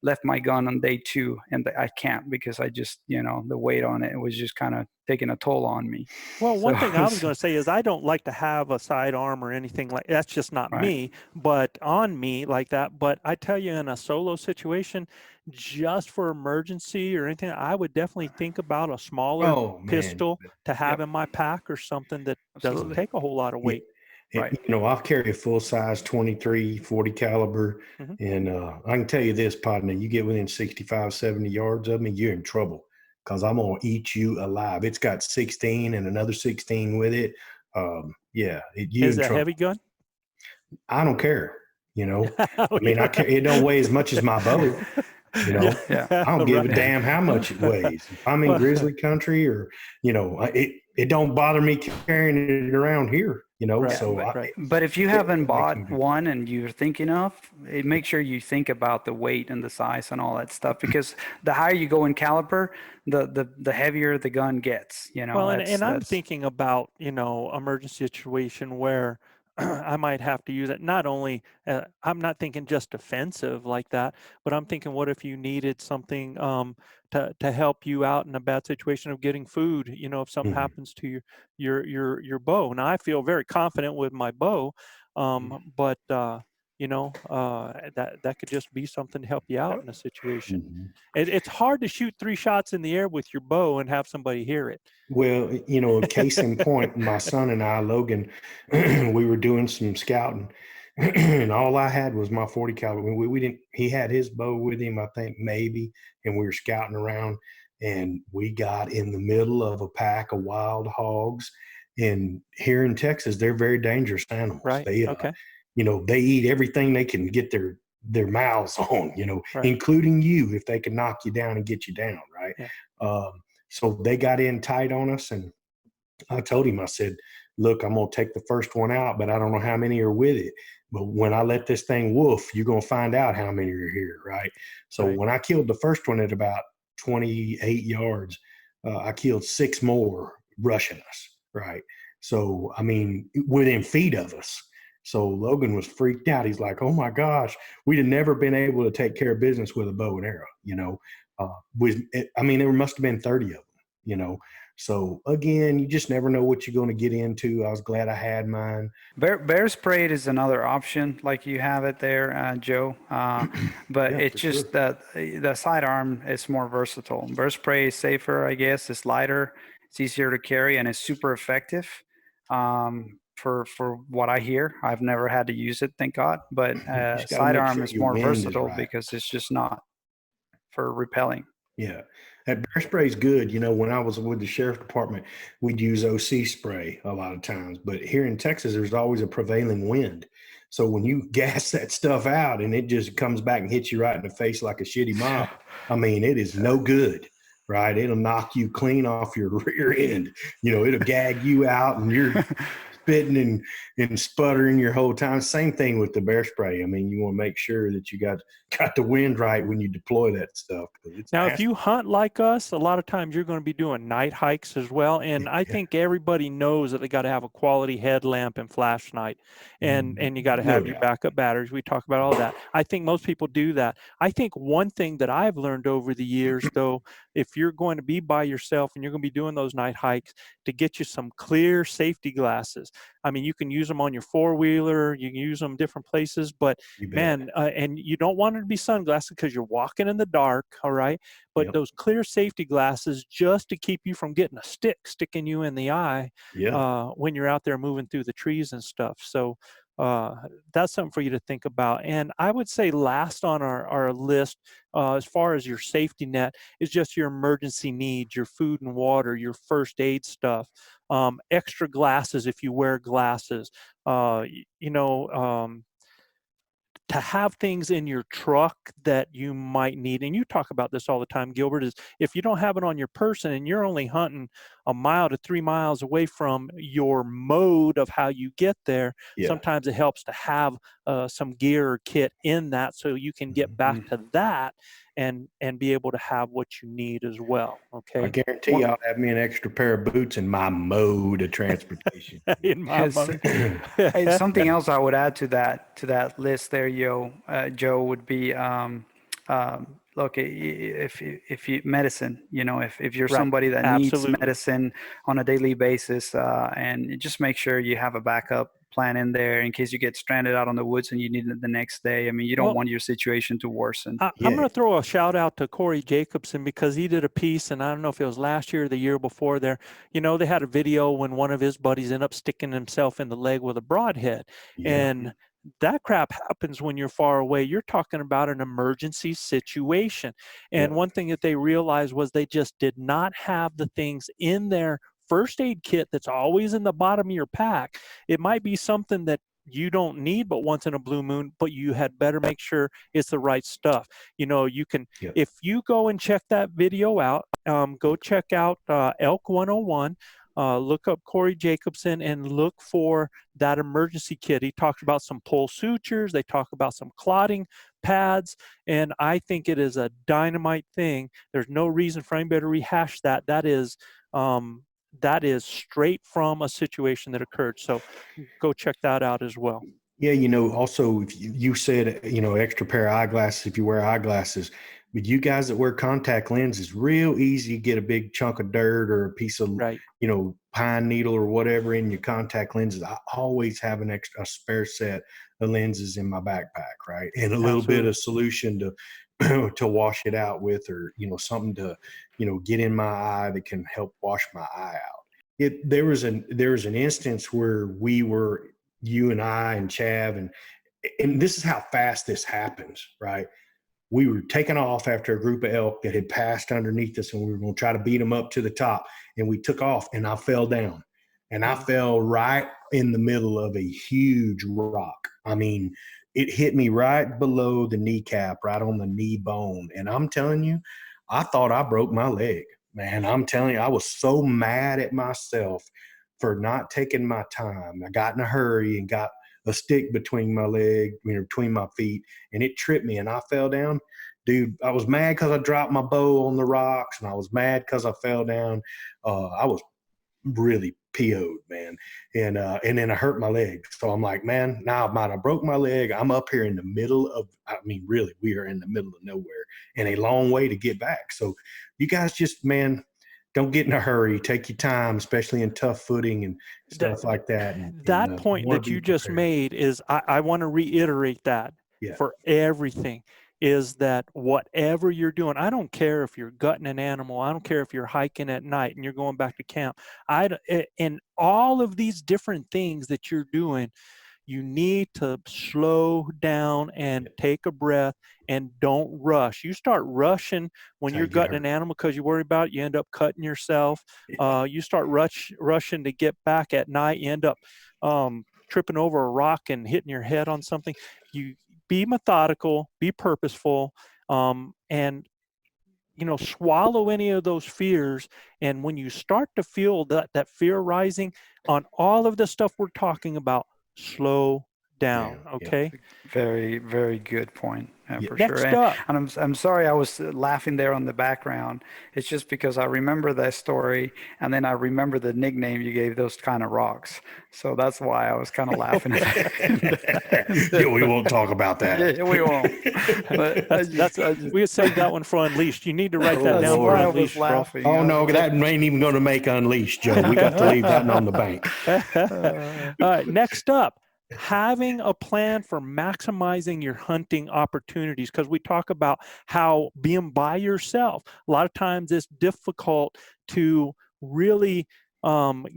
left my gun on day 2, and I can't, because I just, the weight on it was just kind of taking a toll on me. Well, one thing I was So- going to say is I don't like to have a sidearm or anything like that's just not Right. me, but on me like that. But I tell you, in a solo situation, just for emergency or anything, I would definitely think about a smaller Oh man. pistol to have Yep. in my pack, or something that doesn't Absolutely. take a whole lot of weight. Right. I'll carry a full size 23, 40 caliber. Mhm. And I can tell you this, partner, you get within 65, 70 yards of me, you're in trouble, because I'm going to eat you alive. It's got 16 and another 16 with it. You're Is in it a trouble. heavy gun? I don't care. Oh, I mean, yeah. it don't weigh as much as my bow. Yeah. I don't give Right. a damn how much it weighs. If I'm in Well- grizzly country, or it don't bother me carrying it around here. Right, So right. But if you it haven't makes bought me- one and you're thinking of it, make sure you think about the weight and the size and all that stuff, because the higher you go in caliber, the heavier the gun gets. Well, and I'm that's- thinking about, emergency situation where I might have to use it. Not only, I'm not thinking just defensive like that, but I'm thinking, what if you needed something to help you out in a bad situation of getting food? If something Mhm. happens to your bow. Now, I feel very confident with my bow, but that could just be something to help you out in a situation. Mhm. It's hard to shoot 3 shots in the air with your bow and have somebody hear it. Well, case in point, my son and I, Logan, we were doing some scouting, and all I had was my 40 caliber. We didn't. He had his bow with him, I think, maybe, and we were scouting around, and we got in the middle of a pack of wild hogs. And here in Texas, they're very dangerous animals. Right. They, Okay. they eat everything they can get their mouths on, Right. including you, if they can knock you down and get you down, right? Yeah. So they got in tight on us, and I told him, I said, look, I'm going to take the first one out, but I don't know how many are with it. But when I let this thing woof, you're going to find out how many are here, right? So Right. when I killed the first one at about 28 yards, I killed 6 more rushing us, right? So, I mean, within feet of us. So Logan was freaked out. He's like, oh my gosh, we'd have never been able to take care of business with a bow and arrow, there must have been 30 of them, So again, you just never know what you're going to get into. I was glad I had mine. Bear sprayed is another option, like you have it there, Joe. But Yeah, it's for just sure. that the sidearm is more versatile. Bear spray is safer, I guess. It's lighter, it's easier to carry, and it's super effective. For what I hear, I've never had to use it, thank God. But You just gotta make sidearm sure is your more wind is versatile right. because it's just not for repelling. Yeah. That bear spray is good. When I was with the sheriff department, we'd use OC spray a lot of times. But here in Texas, there's always a prevailing wind. So when you gas that stuff out and it just comes back and hits you right in the face like a shitty mop, it is no good, right? It'll knock you clean off your rear end. It'll gag you out, and you're spitting and sputtering your whole time. Same thing with the bear spray. You want to make sure that you got the wind right when you deploy that stuff. Now, if you hunt like us, a lot of times you're going to be doing night hikes as well. And I think everybody knows that they got to have a quality headlamp and flashlight, and you got to have your backup batteries. We talk about all that. I think most people do that. I think one thing that I've learned over the years, though, if you're going to be by yourself and you're going to be doing those night hikes, to get you some clear safety glasses. You can use them on your 4-wheeler, you can use them different places, but man, and you don't want it to be sunglasses because you're walking in the dark, all right? But those clear safety glasses, just to keep you from getting a stick sticking you in the eye when you're out there moving through the trees and stuff. So that's something for you to think about. And I would say last on our list, as far as your safety net, is just your emergency needs, your food and water, your first aid stuff, extra glasses if you wear glasses, to have things in your truck that you might need. And you talk about this all the time, Gilbert, is if you don't have it on your person and you're only hunting 1 mile to 3 miles away from your mode of how you get there, sometimes it helps to have some gear or kit in that so you can get back to that and be able to have what you need as well. Okay. I guarantee I'll have me an extra pair of boots in my mode of transportation. In my mode. Hey, something else I would add to that list there, Joe, would be look, if you medicine, if you're somebody that needs medicine on a daily basis, and just make sure you have a backup plan in there in case you get stranded out on the woods and you need it the next day. I mean, you don't want your situation to worsen. I'm going to throw a shout out to Corey Jacobson, because he did a piece, and I don't know if it was last year or the year before there, they had a video when one of his buddies ended up sticking himself in the leg with a broadhead. And that crap happens when you're far away. You're talking about an emergency situation. And one thing that they realized was they just did not have the things in their first aid kit that's always in the bottom of your pack. It might be something that you don't need but once in a blue moon, but you had better make sure it's the right stuff. You can, if you go and check that video out, go check out Elk 101. Look up Corey Jacobson and look for that emergency kit. He talks about some pull sutures. They talk about some clotting pads. And I think it is a dynamite thing. There's no reason for anybody to rehash that. That is straight from a situation that occurred. So go check that out as well. Yeah, also, if you said, extra pair of eyeglasses if you wear eyeglasses. But you guys that wear contact lenses, real easy to get a big chunk of dirt or a piece of, pine needle or whatever in your contact lenses. I always have a spare set of lenses in my backpack, right? And a little bit of solution to wash it out with, or, something to, get in my eye that can help wash my eye out. There was an instance where you and I and Chav, and this is how fast this happens, right? We were taking off after a group of elk that had passed underneath us, and we were going to try to beat them up to the top. And we took off, and I fell down. And I fell right in the middle of a huge rock. I mean, it hit me right below the kneecap, right on the knee bone. And I'm telling you, I thought I broke my leg. Man, I'm telling you, I was so mad at myself for not taking my time. I got in a hurry and got a stick between my leg, between my feet, and it tripped me and I fell down. Dude, I was mad because I dropped my bow on the rocks, and I was mad because I fell down. I was really PO'd, man. And then I hurt my leg. So I'm like, man, now I might have broke my leg. I'm up here in the middle of, really, we are in the middle of nowhere and a long way to get back. So you guys just, man, don't get in a hurry. Take your time, especially in tough footing and stuff like that. That point that you just made is, I want to reiterate that for everything, is that whatever you're doing, I don't care if you're gutting an animal, I don't care if you're hiking at night and you're going back to camp. And all of these different things that you're doing, you need to slow down and take a breath and don't rush. You start rushing when you're gutting an animal because you worry about it, you end up cutting yourself. You start rushing to get back at night, you end up tripping over a rock and hitting your head on something. You be methodical, be purposeful, and swallow any of those fears. And when you start to feel that fear rising on all of the stuff we're talking about, slow down. Okay. Very, very good point. For Next sure. up. And I'm sorry I was laughing there on the background. It's just because I remember that story, and then I remember the nickname you gave those kind of rocks. So that's why I was kind of laughing. We won't talk about that. Yeah, we won't. But we saved that one for Unleashed. You need to write that down for Unleashed, bro. Oh, no, that ain't even going to make Unleashed, Joe. We got to leave that one on the bank. All right, next up. Having a plan for maximizing your hunting opportunities, because we talk about how being by yourself, a lot of times it's difficult to really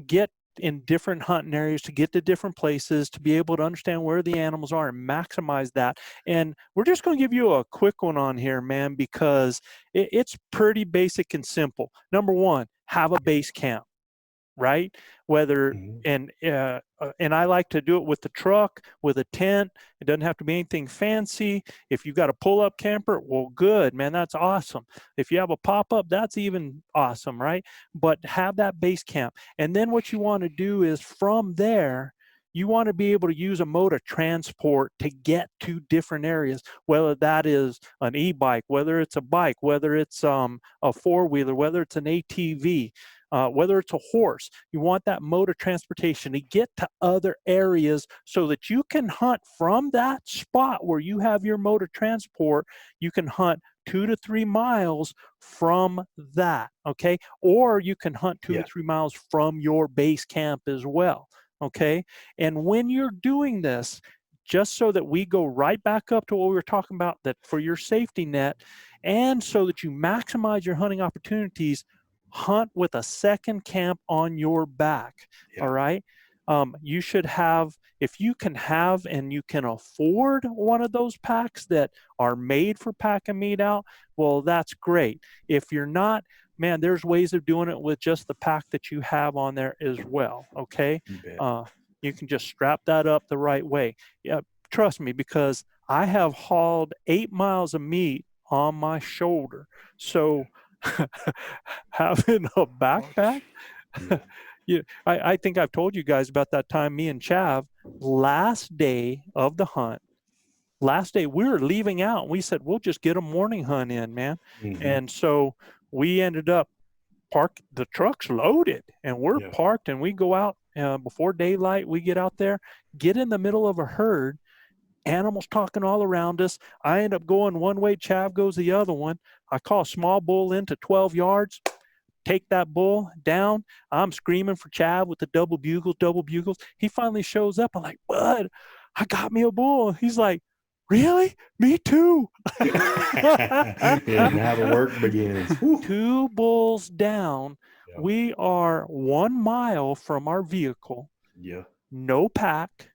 get in different hunting areas, to get to different places, to be able to understand where the animals are and maximize that. And we're just going to give you a quick one on here, man, because it's pretty basic and simple. Number one, have a base camp, right? Whether and I like to do it with the truck, with a tent. It doesn't have to be anything fancy. If you got a pull-up camper, well, good, man, that's awesome. If you have a pop-up, that's even awesome, right? But have that base camp. And then what you want to do is from there, you want to be able to use a mode of transport to get to different areas, whether that is an e-bike, whether it's a bike, whether it's a four-wheeler, whether it's an ATV, whether it's a horse. You want that mode of transportation to get to other areas so that you can hunt from that spot where you have your mode of transport. You can hunt 2 to 3 miles from that, okay? Or you can hunt 2 to 3 miles from your base camp as well, okay? And when you're doing this, just so that we go right back up to what we were talking about, that for your safety net, and so that you maximize your hunting opportunities, hunt with a second camp on your back. All right. You should have, if you can have and you can afford one of those packs that are made for packing meat out, well, that's great. If you're not, man, there's ways of doing it with just the pack that you have on there as well. Okay. You can just strap that up the right way. Yeah, trust me, because I have hauled 8 miles of meat on my shoulder. So having a backpack, I think I've told you guys about that time me and Chav, last day of the hunt, last day we were leaving out, we said we'll just get a morning hunt in, man. And so we ended up the truck's loaded and we're parked, and we go out before daylight. We get out there, get in the middle of a herd, animals talking all around us. I end up going one way, Chav goes the other one. I call a small bull into 12 yards, take that bull down. I'm screaming for Chav with the double bugles. He finally shows up. I'm like, bud, I got me a bull. He's like, really? Me too. Now the work begins. 2 bulls down. We are 1 mile from our vehicle. No pack,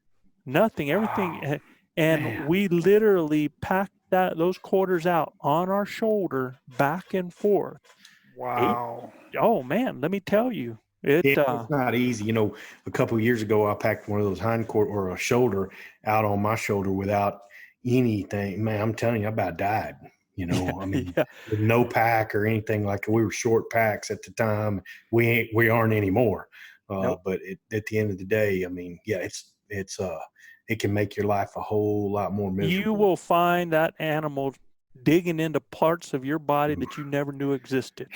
nothing, everything. Wow. And we literally packed those quarters out on our shoulder back and forth. Wow. Oh man, let me tell you. It's not easy. You know, a couple of years ago, I packed one of those hindquart or a shoulder out on my shoulder without anything. Man, I'm telling you, I about died. You know, I mean, with no pack or anything. Like, we were short packs at the time. We aren't anymore. But at the end of the day, I mean, it can make your life a whole lot more miserable. You will find that animal digging into parts of your body that you never knew existed.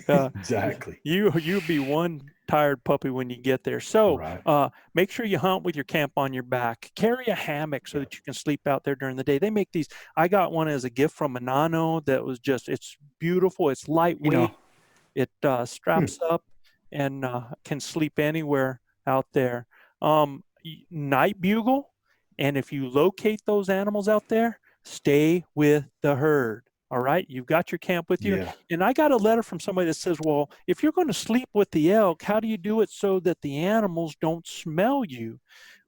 Exactly. You'll be one tired puppy when you get there. So make sure you hunt with your camp on your back. Carry a hammock so that you can sleep out there during the day. They make these. I got one as a gift from Manano that was it's beautiful. It's lightweight. It straps up and can sleep anywhere out there. Night bugle, and if you locate those animals out there, stay with the herd. All right, you've got your camp with you. And I got a letter from somebody that says, well, if you're going to sleep with the elk, how do you do it so that the animals don't smell you?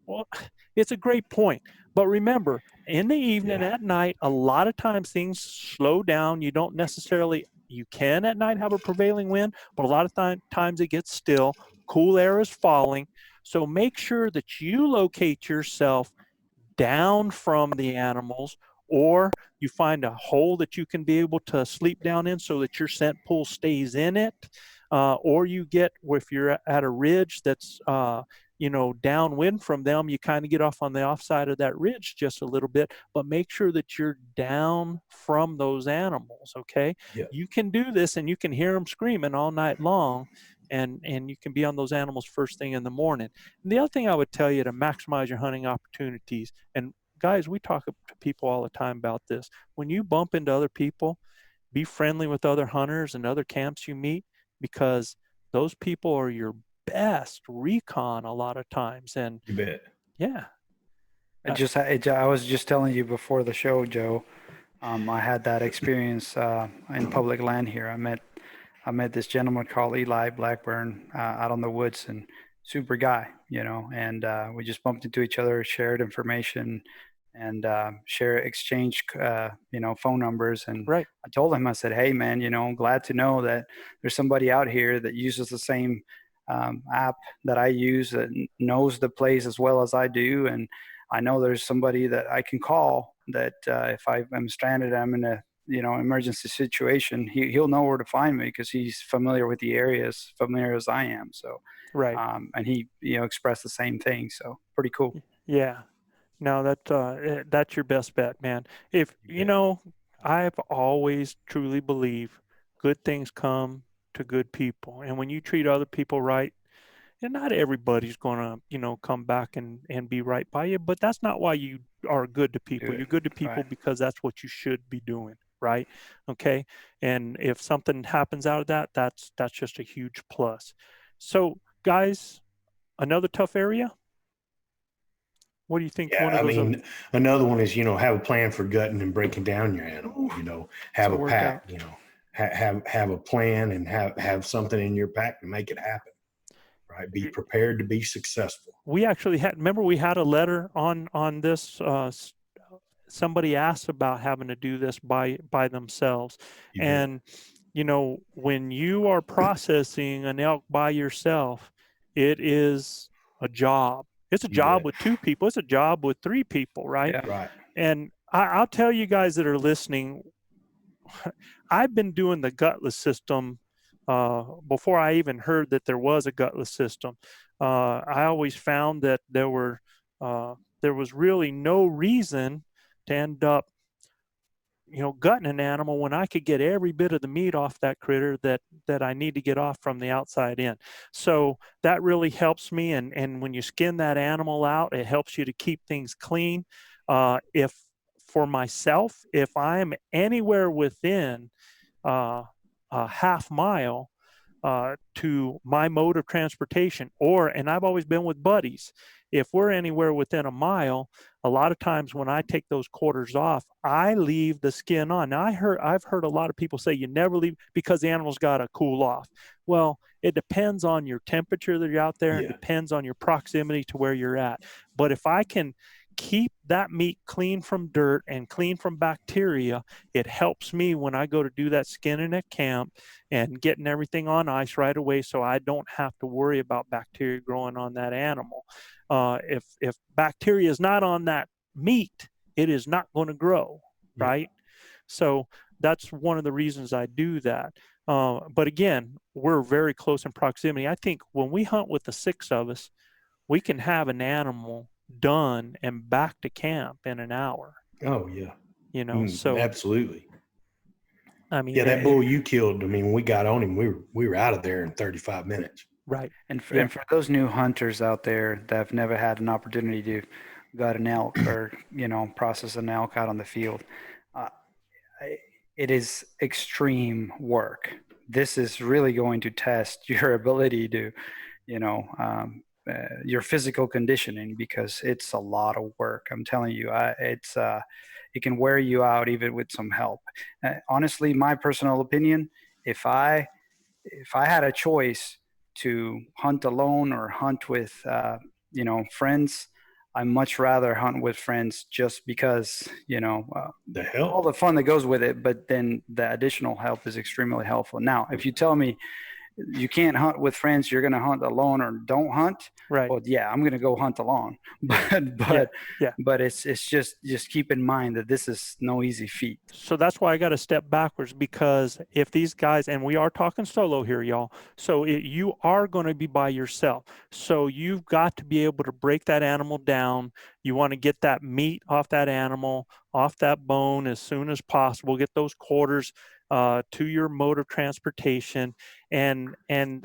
Well, it's a great point. But remember, in the evening, at night, a lot of times things slow down. You don't necessarily, you can at night have a prevailing wind, but a lot of times it gets still. Cool air is falling. So make sure that you locate yourself down from the animals, or you find a hole that you can be able to sleep down in so that your scent pool stays in it. Or you get, if you're at a ridge that's, downwind from them, you kind of get off on the offside of that ridge just a little bit, but make sure that you're down from those animals, okay? You can do this and you can hear them screaming all night long. And you can be on those animals first thing in the morning. And the other thing I would tell you to maximize your hunting opportunities, and guys, we talk to people all the time about this. When you bump into other people, be friendly with other hunters and other camps you meet, because those people are your best recon a lot of times. And you bet. Yeah. I was just telling you before the show, Joe, I had that experience in public land here. I met I met this gentleman called Eli Blackburn out on the woods, and super guy, and we just bumped into each other, shared information, and exchange, phone numbers. And Right. I told him, I said, hey, man, I'm glad to know that there's somebody out here that uses the same app that I use, that knows the place as well as I do. And I know there's somebody that I can call that if I'm stranded, I'm in a emergency situation, he'll know where to find me because he's familiar with the area, as familiar as I am. So, Right. And he, expressed the same thing. So pretty cool. Yeah. No, that's your best bet, man. If I've always truly believed good things come to good people, and when you treat other people right, and not everybody's gonna come back and be right by you, but that's not why you are good to people. You're good to people Right. because that's what you should be doing, right? Okay. And if something happens out of that, that's just a huge plus. So guys, another tough area. What do you think? Yeah, I mean, another one is, have a plan for gutting and breaking down your animal, have a pack, have a plan and have something in your pack to make it happen, right? Be prepared to be successful. We actually we had a letter on this, somebody asked about having to do this by themselves. And, when you are processing an elk by yourself, it is a job. It's a job with 2 people. It's a job with 3 people, right? Yeah. Right. And I'll tell you guys that are listening, I've been doing the gutless system before I even heard that there was a gutless system. I always found that there was really no reason to end up gutting an animal when I could get every bit of the meat off that critter that I need to get off from the outside in. So that really helps me. And when you skin that animal out, it helps you to keep things clean. If for myself, if I'm anywhere within a half mile to my mode of transportation, and I've always been with buddies, if we're anywhere within a mile, a lot of times when I take those quarters off, I leave the skin on. Now I've heard a lot of people say you never leave because the animal's got to cool off. Well, it depends on your temperature that you're out there. Yeah. It depends on your proximity to where you're at. But if I can keep that meat clean from dirt and clean from bacteria, it helps me when I go to do that skinning at camp and getting everything on ice right away, so I don't have to worry about bacteria growing on that animal. If bacteria is not on that meat, it is not going to grow, right? So that's one of the reasons I do that. But again, we're very close in proximity. I think when we hunt with the 6 of us, we can have an animal done and back to camp in an hour. Oh yeah. So absolutely. I mean, that bull you killed, I mean, when we got on him, we were out of there in 35 minutes. Right. And for those new hunters out there that have never had an opportunity to gut an elk or, process an elk out on the field, it is extreme work. This is really going to test your ability to, your physical conditioning, because it's a lot of work. I'm telling you, it can wear you out even with some help. Honestly, my personal opinion, if I had a choice to hunt alone or hunt with, friends, I much rather hunt with friends, just because, the help, all the fun that goes with it, but then the additional help is extremely helpful. Now, if you tell me you can't hunt with friends, you're going to hunt alone or don't hunt, right? Well, yeah, I'm going to go hunt alone. But it's just keep in mind that this is no easy feat. So that's why I got to step backwards, because if these guys, and we are talking solo here, y'all, so you are going to be by yourself. So you've got to be able to break that animal down. You want to get that meat off that animal, off that bone as soon as possible. Get those quarters to your mode of transportation. And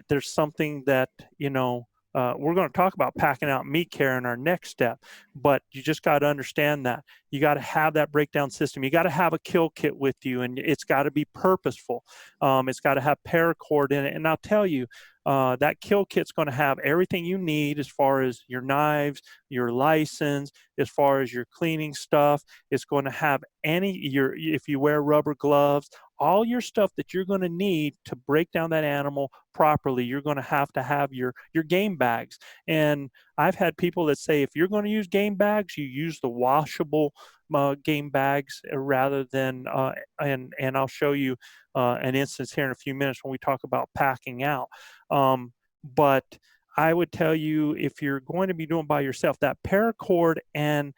there's something that, we're going to talk about packing out meat care in our next step, but you just got to understand that you got to have that breakdown system. You got to have a kill kit with you, and it's got to be purposeful. It's got to have paracord in it. And I'll tell you, that kill kit's going to have everything you need as far as your knives, your license, as far as your cleaning stuff. It's going to have if you wear rubber gloves, all your stuff that you're going to need to break down that animal properly. You're going to have your game bags. And I've had people that say, if you're going to use game bags, you use the washable game bags rather than, and I'll show you an instance here in a few minutes when we talk about packing out. But I would tell you, if you're going to be doing by yourself, that paracord, and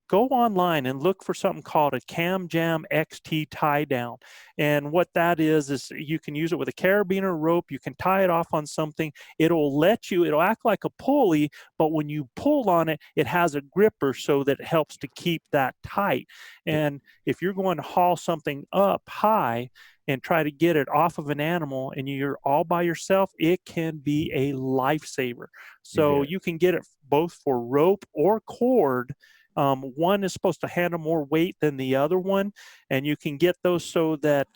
go online and look for something called a Cam Jam XT tie down. And what that is you can use it with a carabiner rope. You can tie it off on something. It'll act like a pulley, but when you pull on it, it has a gripper so that it helps to keep that tight. And if you're going to haul something up high and try to get it off of an animal and you're all by yourself, it can be a lifesaver. So you can get it both for rope or cord. One is supposed to handle more weight than the other one, and you can get those so that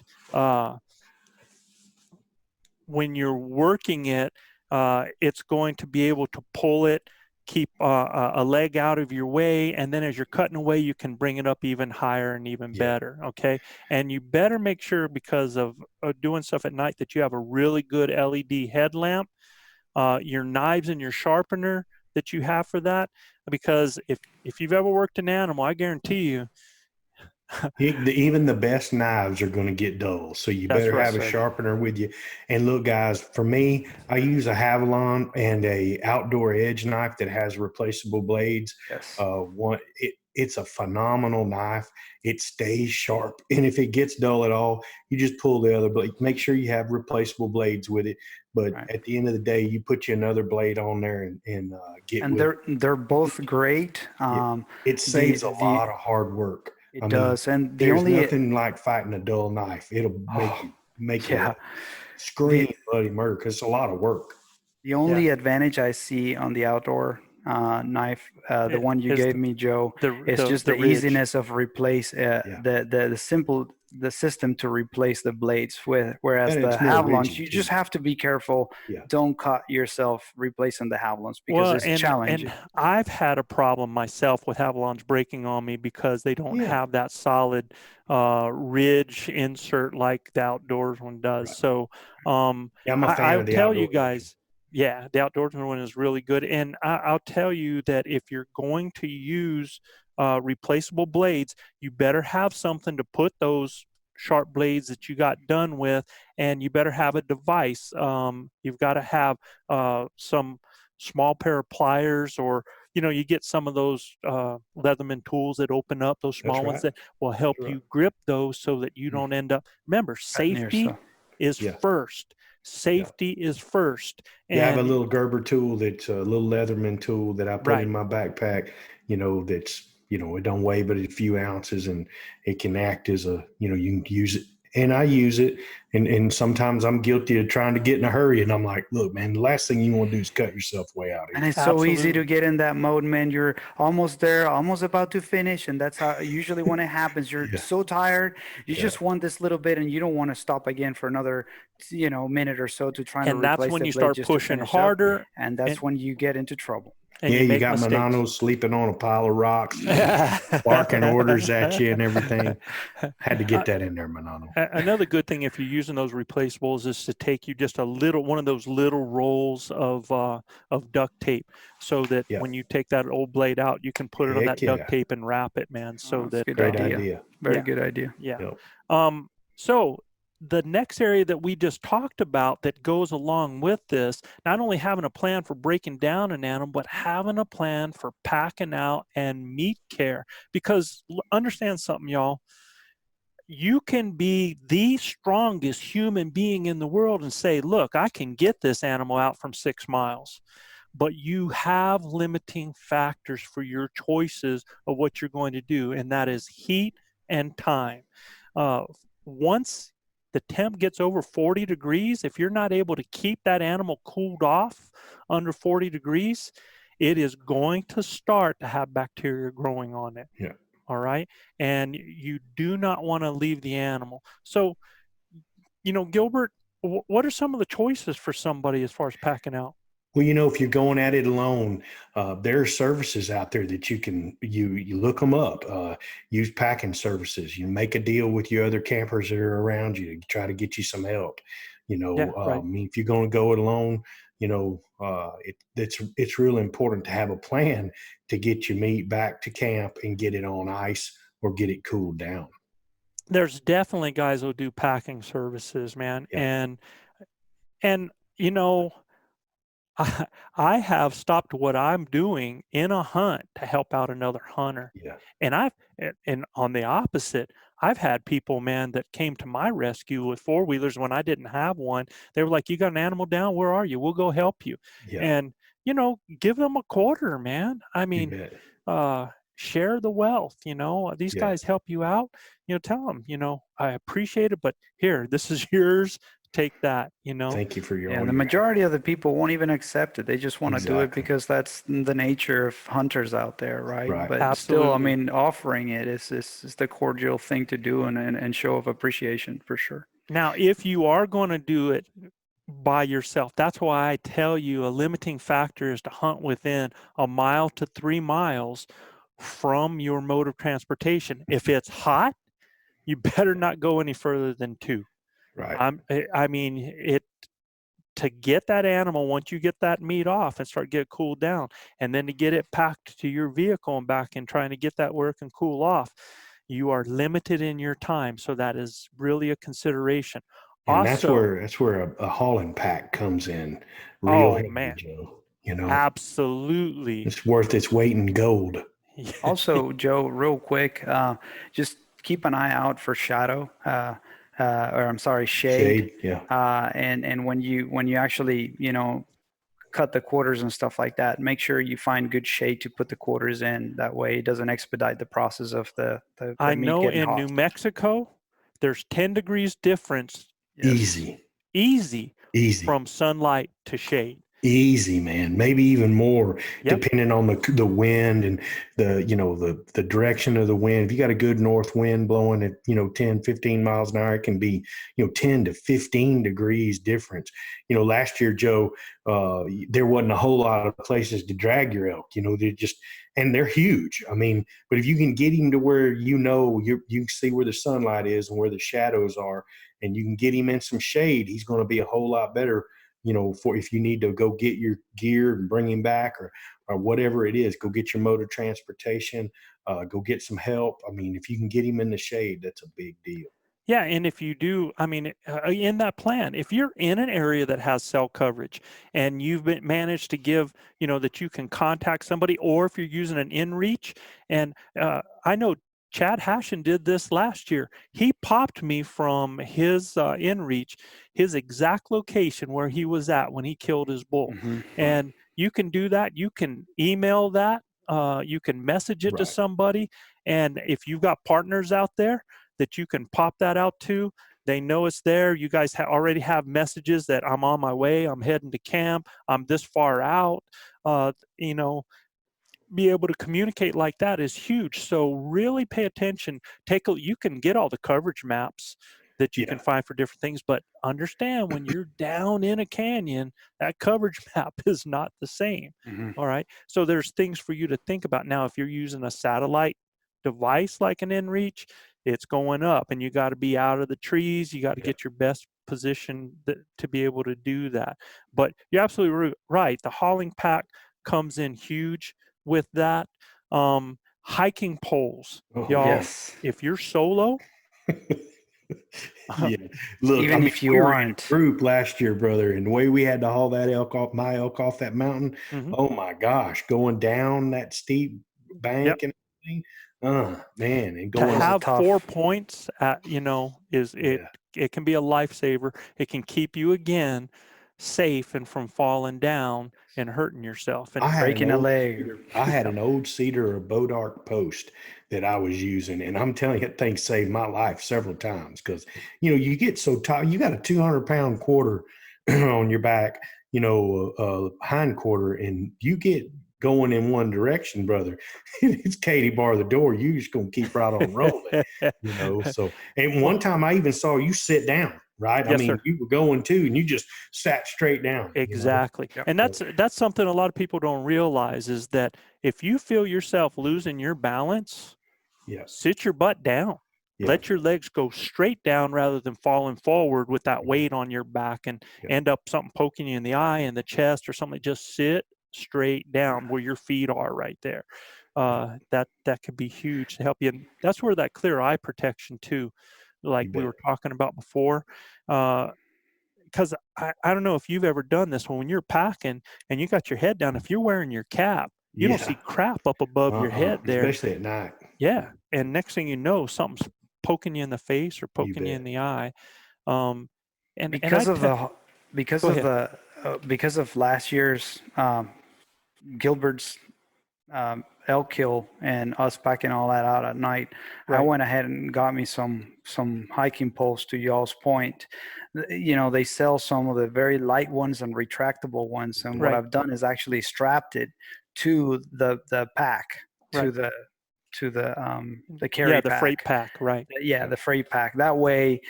when you're working it, it's going to be able to pull it, keep a leg out of your way, and then as you're cutting away, you can bring it up even higher and even better, okay? And you better make sure, because of doing stuff at night, that you have a really good LED headlamp, your knives and your sharpener that you have for that, because if you've ever worked an animal, I guarantee you even the best knives are going to get dull, so you better have a sharpener with you. And look, guys, for me, I use a Havalon and a outdoor edge knife that has replaceable blades. It's a phenomenal knife. It stays sharp, and if it gets dull at all, you just pull the other blade. Make sure you have replaceable blades with it. But at the end of the day, you put you another blade on there and get. And they're both great. It saves a lot of hard work. It does, and there's nothing like fighting a dull knife. It'll make you scream bloody murder, because it's a lot of work. The only advantage I see on the outdoor knife, the one you gave me, Joe, is just the easiness of replace the system to replace the blades with. Whereas the Havalons, you just have to be careful. Don't cut yourself replacing the Havalons, because it's challenging. And I've had a problem myself with Havalons breaking on me because they don't have that solid ridge insert like the outdoors one does. So I'm a fan of the tell you guys. Yeah, the outdoors one is really good. And I'll tell you that if you're going to use replaceable blades, you better have something to put those sharp blades that you got done with, and you better have a device. You've got to have some small pair of pliers, or you get some of those Leatherman tools that open up, those small ones that will help you grip those so that you don't end up. Remember, safety is first. Safety is first. And I have a little Gerber tool that's a little Leatherman tool that I put in my backpack, that's, it don't weigh but a few ounces, and it can act as a, you can use it. And I use it, and sometimes I'm guilty of trying to get in a hurry, and I'm like, look, man, the last thing you want to do is cut yourself way out here. And it's so easy to get in that mode, man. You're almost there, almost about to finish, and that's how usually when it happens. You're so tired, you just want this little bit, and you don't want to stop again for another, minute or so to try and replace the blade. And that's when you start pushing harder, and that's when you get into trouble. And you got Manano sleeping on a pile of rocks, barking orders at you and everything. Had to get that in there, Manano. Another good thing, if you're using those replaceables, is to take you just one of those little rolls of duct tape, so that when you take that old blade out, you can put it on that duct tape and wrap it, man. So that's that great idea. Very good idea. Yeah. So the next area that we just talked about that goes along with this, not only having a plan for breaking down an animal, but having a plan for packing out and meat care. Because understand something, y'all, you can be the strongest human being in the world and say, look, I can get this animal out from 6 miles. But you have limiting factors for your choices of what you're going to do, and that is heat and time. Once the temp gets over 40 degrees, if you're not able to keep that animal cooled off under 40 degrees, it is going to start to have bacteria growing on it. Yeah. All right. And you do not want to leave the animal. So, Gilbert, what are some of the choices for somebody as far as packing out? Well, if you're going at it alone, there are services out there that you look them up. Use packing services. You make a deal with your other campers that are around you to try to get you some help. Yeah, right. I mean, if you're going to go it alone, it's really important to have a plan to get your meat back to camp and get it on ice or get it cooled down. There's definitely guys who do packing services, man. Yeah. And I have stopped what I'm doing in a hunt to help out another hunter. Yeah. And on the opposite, I've had people, man, that came to my rescue with four-wheelers when I didn't have one. They were like, "You got an animal down? Where are you? We'll go help you." Yeah. And, give them a quarter, man. I mean, You bet. share the wealth, these Yeah. guys help you out, tell them, I appreciate it, but here, this is yours. Take that, Thank you for your. Yeah, the majority of the people won't even accept it. They just want to do it because that's the nature of hunters out there, right? Right. But Absolutely. still, I mean, offering it is the cordial thing to do and show of appreciation for sure. Now, if you are going to do it by yourself, that's why I tell you a limiting factor is to hunt within 1 mile to 3 miles from your mode of transportation. If it's hot, you better not go any further than 2. Right. I mean, to get that animal, once you get that meat off and start get cooled down, and then to get it packed to your vehicle and back and trying to get that work and cool off, you are limited in your time. So that is really a consideration. And Also, that's where a hauling pack comes in. Real heavy, man. Joe. Absolutely. It's worth its weight in gold. Also, Joe, real quick, just keep an eye out for shade. Yeah. And when you actually, cut the quarters and stuff like that, make sure you find good shade to put the quarters in. That way it doesn't expedite the process of the I meat know getting in hot. New Mexico, there's 10 degrees difference. Yes. Easy Easy. from sunlight to shade. Easy, man. Maybe even more, Yep. depending on the wind and the direction of the wind. If you got a good north wind blowing at 10, 15 miles an hour, it can be 10 to 15 degrees difference. Last year, Joe, there wasn't a whole lot of places to drag your elk. They're huge. I mean, but if you can get him to where you can see where the sunlight is and where the shadows are, and you can get him in some shade, he's going to be a whole lot better. For if you need to go get your gear and bring him back or whatever it is, go get your mode of transportation, go get some help. I mean, if you can get him in the shade, that's a big deal. Yeah, and if you do, I mean, in that plan, if you're in an area that has cell coverage and you've managed to give, that you can contact somebody, or if you're using an inReach, and I know Chad Hashin did this last year. He popped me from his inReach, his exact location where he was at when he killed his bull. Mm-hmm. And you can do that. You can email that. You can message it to somebody. And if you've got partners out there that you can pop that out to, they know it's there. You guys already have messages that I'm on my way. I'm heading to camp. I'm this far out. Be able to communicate like that is huge. So really pay attention. You can get all the coverage maps that you can find for different things, but understand when you're down in a canyon, that coverage map is not the same. Mm-hmm. All right. So there's things for you to think about. Now, if you're using a satellite device like an inReach, it's going up and you got to be out of the trees. You got to get your best position to be able to do that. But you're absolutely right. The hauling pack comes in huge with that. Hiking poles, y'all. Yes. If you're solo, Look, even if you aren't in a group last year, brother, and the way we had to haul that my elk off that mountain, oh my gosh, going down that steep bank and everything, man, and going to have 4 points at it can be a lifesaver. It can keep you again safe and from falling down and hurting yourself and breaking a leg. I had an old cedar or Bodark post that I was using, and I'm telling you, that thing saved my life several times because you get so tired. You got a 200-pound quarter on your back, hind quarter, and you get going in one direction, brother. It's Katie bar the door. You just gonna keep right on rolling, So, and one time I even saw you sit down right? Yes, I mean, sir. you were going too, and you just sat straight down. Exactly. Yep. And that's something a lot of people don't realize, is that if you feel yourself losing your balance, sit your butt down. Let your legs go straight down rather than falling forward with that weight on your back and end up something poking you in the eye, in the chest, or something. Just sit straight down where your feet are right there. That could be huge to help you. And that's where that clear eye protection too, like we were talking about before. Because I don't know if you've ever done this, when you're packing and you got your head down, if you're wearing your cap, you don't see crap up above your head there. Especially at night. Yeah. And next thing you know, something's poking you in the face or poking you in the eye. And because of last year's Gilbert's elk kill and us packing all that out at night, I went ahead and got me some hiking poles, to y'all's point. You know, they sell some of the very light ones and retractable ones, and what I've done is actually strapped it to the pack, to the carry pack. The freight pack, right. The freight pack. That way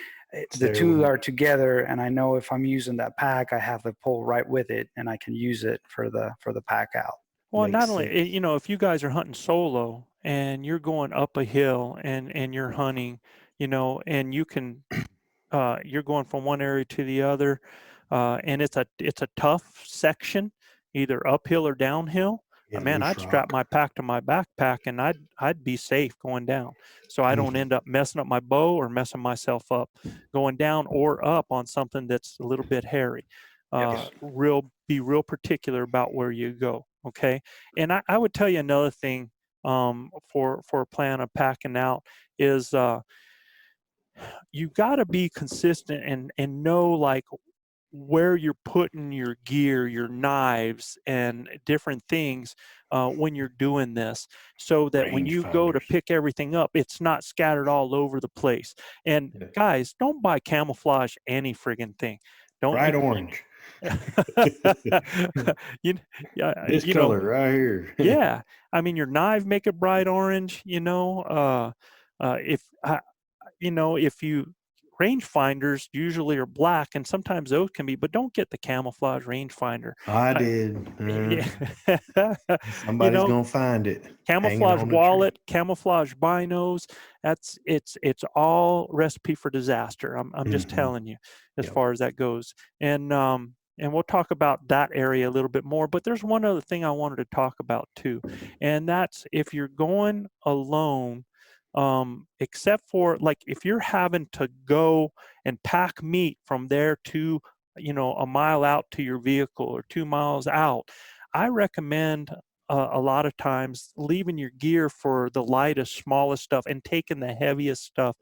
the two are together, and I know if I'm using that pack, I have the pole right with it, and I can use it for the pack out. Well, not only, you know, if you guys are hunting solo and you're going up a hill and you're hunting, you know, and you can, you're going from one area to the other, and it's a tough section, either uphill or downhill. Man, I'd strap my pack to my backpack and I'd be safe going down, so I don't end up messing up my bow or messing myself up going down or up on something that's a little bit hairy. Be real particular about where you go. Okay. And I would tell you another thing, for a plan of packing out is, you got to be consistent and know, like, where you're putting your gear, your knives, and different things when you're doing this, so that when you go to pick everything up, it's not scattered all over the place. And guys, don't buy camouflage any friggin' thing. Don't bright orange. This color right here. Yeah, I mean, your knife, make it bright orange. You know, if you, rangefinders usually are black, and sometimes those can be, but don't get the camouflage rangefinder. I did. Somebody's gonna find it. Camouflage wallet, camouflage binos. It's all recipe for disaster. I'm just telling you, as far as that goes. And we'll talk about that area a little bit more. But there's one other thing I wanted to talk about too, and that's if you're going alone. Except for, like, if you're having to go and pack meat from there to, you know, a mile out to your vehicle or 2 miles out, I recommend a lot of times leaving your gear for the lightest, smallest stuff and taking the heaviest stuff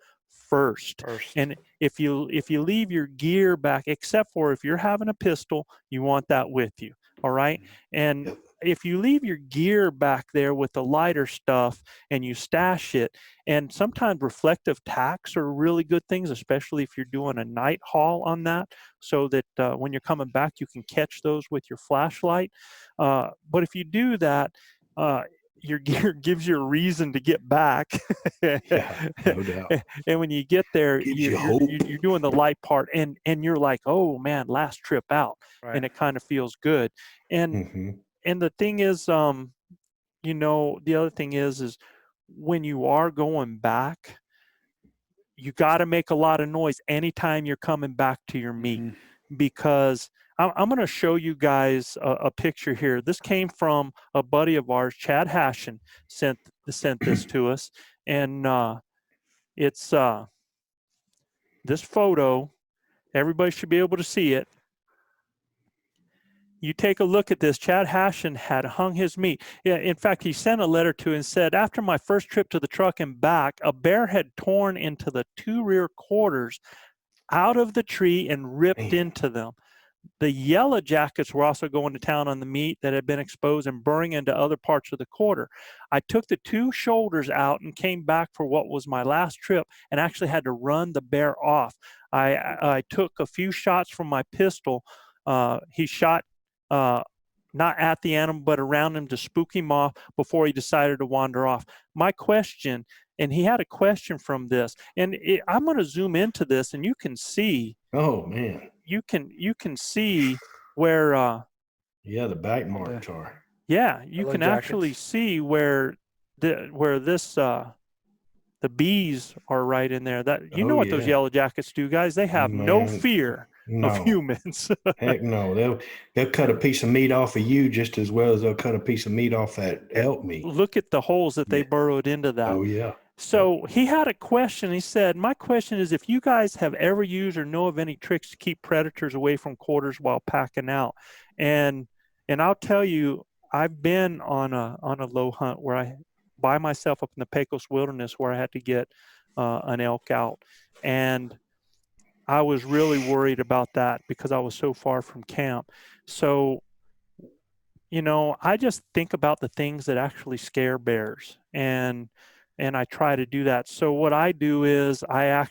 first. And if you leave your gear back, except for if you're having a pistol, you want that with you. All right. And if you leave your gear back there with the lighter stuff and you stash it, and sometimes reflective tacks are really good things, especially if you're doing a night haul on that, so that when you're coming back, you can catch those with your flashlight. But if you do that, your gear gives you a reason to get back. No doubt. And when you get there, you're doing the light part, and you're like, oh man, last trip out, and it kind of feels good. And and the thing is, you know, the other thing is when you are going back, you got to make a lot of noise anytime you're coming back to your meat, because I'm going to show you guys a picture here. This came from a buddy of ours, Chad Hashin, sent this to us, and it's this photo. Everybody should be able to see it. You take a look at this. Chad Hashin had hung his meat. Yeah, in fact, he sent a letter to and said, after my first trip to the truck and back, a bear had torn into the 2 rear quarters out of the tree and ripped into them. The yellow jackets were also going to town on the meat that had been exposed and burning into other parts of the quarter. I took the 2 shoulders out and came back for what was my last trip and actually had to run the bear off. I took a few shots from my pistol. He shot not at the animal, but around him to spook him off before he decided to wander off. My question, and he had a question from this, and I'm going to zoom into this, and you can see Oh man. You can see where Yeah, the bite marks are. yeah, you Yellow can actually jackets. see where the bees are right in there. That you know Oh what those yeah. yellow jackets do, guys? They have no Man, fear of no. humans. Heck no. They'll cut a piece of meat off of you just as well as they'll cut a piece of meat off that elk meat. Look at the holes that they Yeah. burrowed into that. Oh yeah. So he had a question. He said, "My question is if you guys have ever used or know of any tricks to keep predators away from quarters while packing out." And I'll tell you, I've been on a low hunt where I by myself up in the Pecos Wilderness where I had to get an elk out, and I was really worried about that because I was so far from camp. So I just think about the things that actually scare bears, and I try to do that. So what I do is I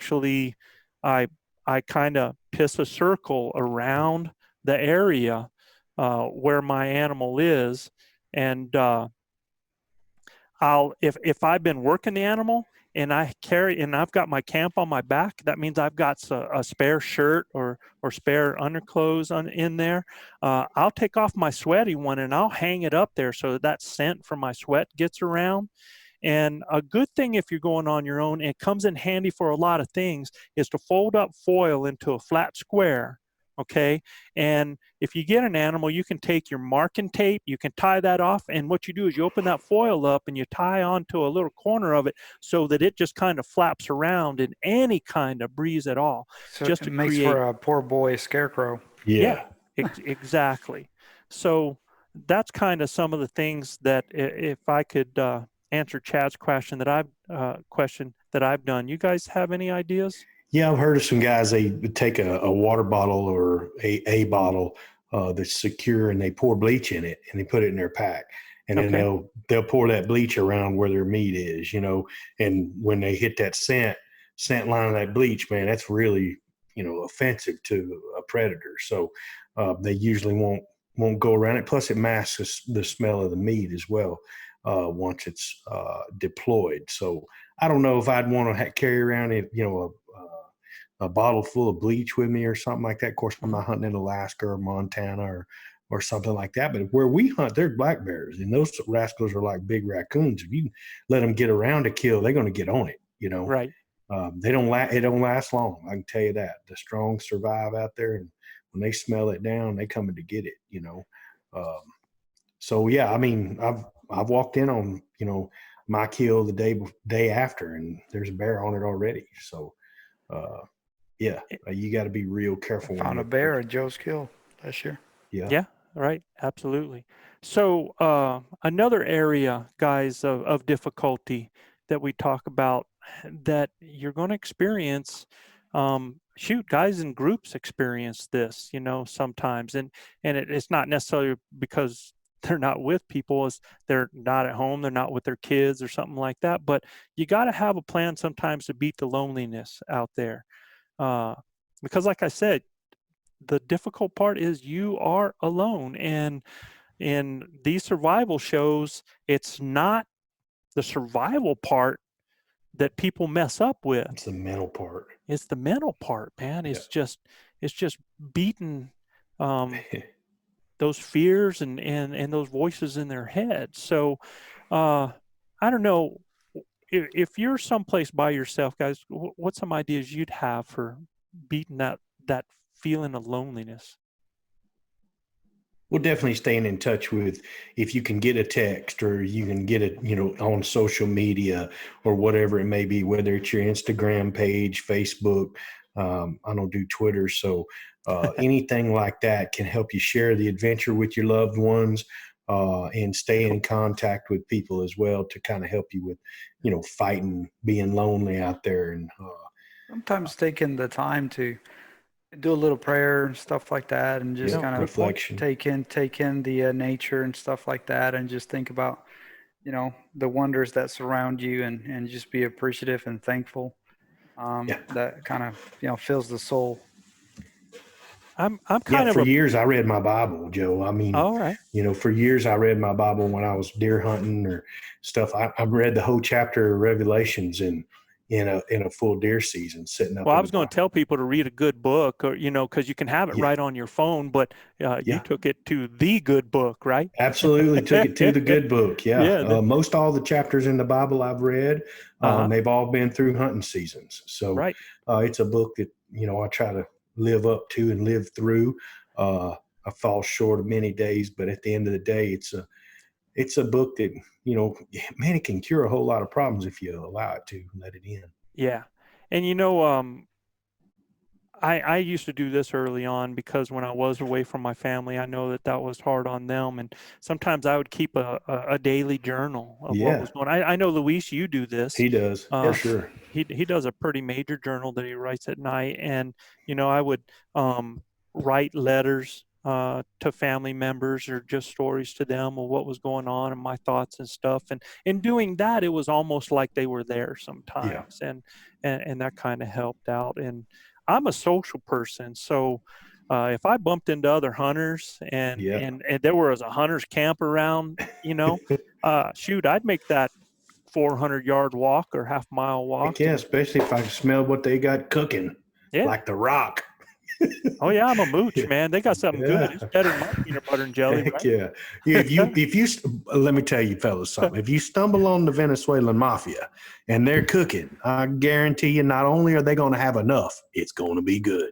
I kind of piss a circle around the area where my animal is, and if I've been working the animal and I've got my camp on my back, that means I've got a spare shirt or spare underclothes in there. I'll take off my sweaty one and I'll hang it up there so that scent from my sweat gets around. And a good thing if you're going on your own, and it comes in handy for a lot of things, is to fold up foil into a flat square. Okay. And if you get an animal, you can take your marking tape, you can tie that off. And what you do is you open that foil up and you tie onto a little corner of it so that it just kind of flaps around in any kind of breeze at all. So just it to makes create, for a poor boy scarecrow. Yeah. Exactly. So that's kind of some of the things that if I could answer Chad's question that I've done. You guys have any ideas? Yeah, I've heard of some guys, they take a water bottle or a bottle that's secure and they pour bleach in it and they put it in their pack. And then Okay. they'll pour that bleach around where their meat is, and when they hit that scent line of that bleach, man, that's really, offensive to a predator. So they usually won't go around it. Plus it masks the smell of the meat as well once it's deployed. So I don't know if I'd want to carry around it, a bottle full of bleach with me or something like that. Of course, I'm not hunting in Alaska or Montana or something like that. But where we hunt, there's black bears, and those rascals are like big raccoons. If you let them get around to kill, they're going to get on it. Right. They don't it don't last long. I can tell you that. The strong survive out there, and when they smell it down, they coming to get it. So yeah, I mean, I've walked in on my kill the day after, and there's a bear on it already. So. Yeah, you got to be real careful. Found a bear at Joe's Kill last year. Yeah, right. Absolutely. So another area, guys, of difficulty that we talk about that you're going to experience, guys in groups experience this, sometimes. And it's not necessarily because they're not with people, as they're not at home, they're not with their kids or something like that. But you got to have a plan sometimes to beat the loneliness out there. Because like I said, the difficult part is you are alone. And in these survival shows, it's not the survival part that people mess up with. It's the mental part. It's the mental part, man. It's just beating those fears and those voices in their head. So I don't know. If you're someplace by yourself, guys, what's some ideas you'd have for beating that feeling of loneliness? Well, definitely staying in touch with, if you can get a text or you can get it, on social media or whatever it may be, whether it's your Instagram page, Facebook. I don't do Twitter. So anything like that can help you share the adventure with your loved ones. And stay in contact with people as well to kind of help you with, fighting, being lonely out there. And sometimes taking the time to do a little prayer and stuff like that, and just kind of reflection, take in the nature and stuff like that, and just think about, the wonders that surround you, and just be appreciative and thankful. That kind of, fills the soul. I'm kind of for years I read my Bible, Joe. I mean, all right. For years I read my Bible when I was deer hunting or stuff. I read the whole chapter of Revelations, and in a full deer season sitting up. Well, I was going to tell people to read a good book, or because you can have it right on your phone, but you took it to the good book, right? Absolutely, took it to the good book. Yeah, most all the chapters in the Bible I've read, they've all been through hunting seasons. So it's a book that I try to live up to and live through. I fall short of many days, but at the end of the day, it's a book that, man, it can cure a whole lot of problems if you allow it to and let it in. Yeah. And, I used to do this early on because when I was away from my family, I know that was hard on them. And sometimes I would keep a daily journal of what was going on. I know, Luis, you do this. He does, for sure. He does a pretty major journal that he writes at night. And, I would write letters to family members or just stories to them of what was going on and my thoughts and stuff. And in doing that, it was almost like they were there sometimes. And that kind of helped out. And I'm a social person. So if I bumped into other hunters and there was a hunter's camp around, shoot, I'd make that 400-yard walk or half-mile walk. Yeah, especially if I smell what they got cooking, like the Rock. Oh yeah, I'm a mooch, man. They got something good. It's better than my peanut butter and jelly. Right? Yeah. If you let me tell you fellas something. If you stumble on the Venezuelan mafia and they're cooking, I guarantee you, not only are they going to have enough, it's going to be good.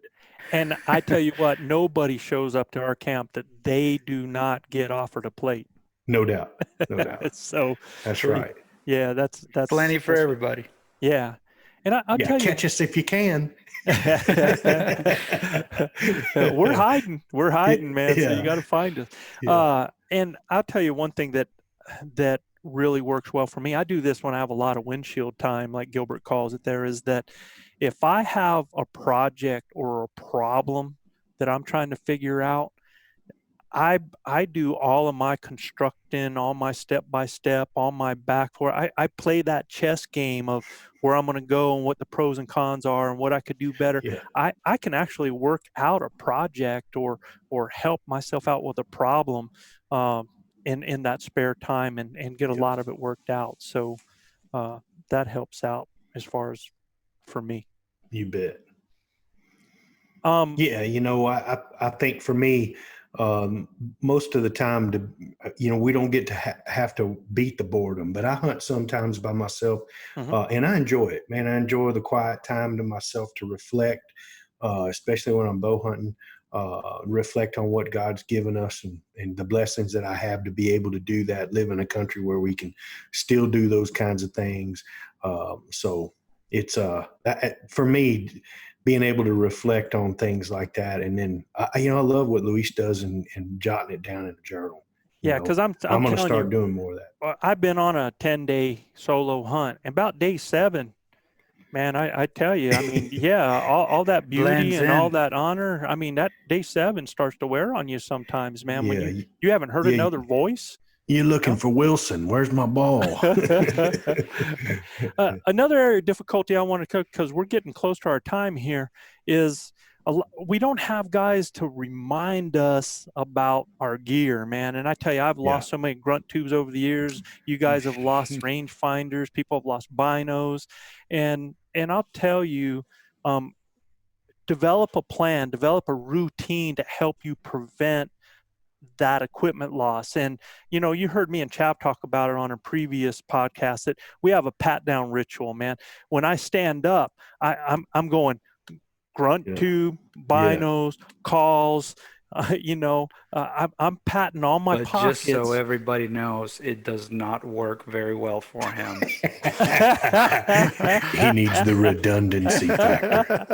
And I tell you what, nobody shows up to our camp that they do not get offered a plate. No doubt. No doubt. So that's right. Yeah, that's plenty for everybody. Yeah. And I'll tell you, catch us if you can. We're hiding, man. So you got to find us. And I'll tell you one thing that really works well for me. I do this when I have a lot of windshield time, like Gilbert calls it. There is that if I have a project or a problem that I'm trying to figure out, I do all of my constructing, all my step-by-step, all my back for I play that chess game of where I'm going to go and what the pros and cons are and what I could do better. Yeah. I can actually work out a project or help myself out with a problem in that spare time and get a lot of it worked out. So that helps out as far as for me. You bet. I think for me, most of the time we don't get to have to beat the boredom, but I hunt sometimes by myself, and I enjoy it, man. I enjoy the quiet time to myself to reflect, especially when I'm bow hunting, reflect on what God's given us and the blessings that I have to be able to do that, live in a country where we can still do those kinds of things. So it's for me, being able to reflect on things like that. And then, I love what Luis does and jotting it down in a journal. Yeah, because I'm going to start doing more of that. I've been on a 10-day solo hunt. And about day 7, man, I tell you, I mean, all that beauty and all that honor, I mean, that day 7 starts to wear on you sometimes, man. When you haven't heard another voice. You're looking for Wilson. Where's my ball? Another area of difficulty I want to cook, because we're getting close to our time here, is we don't have guys to remind us about our gear, man. And I tell you, I've lost so many grunt tubes over the years. You guys have lost range finders. People have lost binos. And I'll tell you, develop a plan, develop a routine to help you prevent that equipment loss. And you heard me and Chap talk about it on a previous podcast, that we have a pat down ritual, man. When I stand up, I'm going grunt tube, binos, calls, I'm patting all my pockets. Just so everybody knows, it does not work very well for him. He needs the redundancy factor.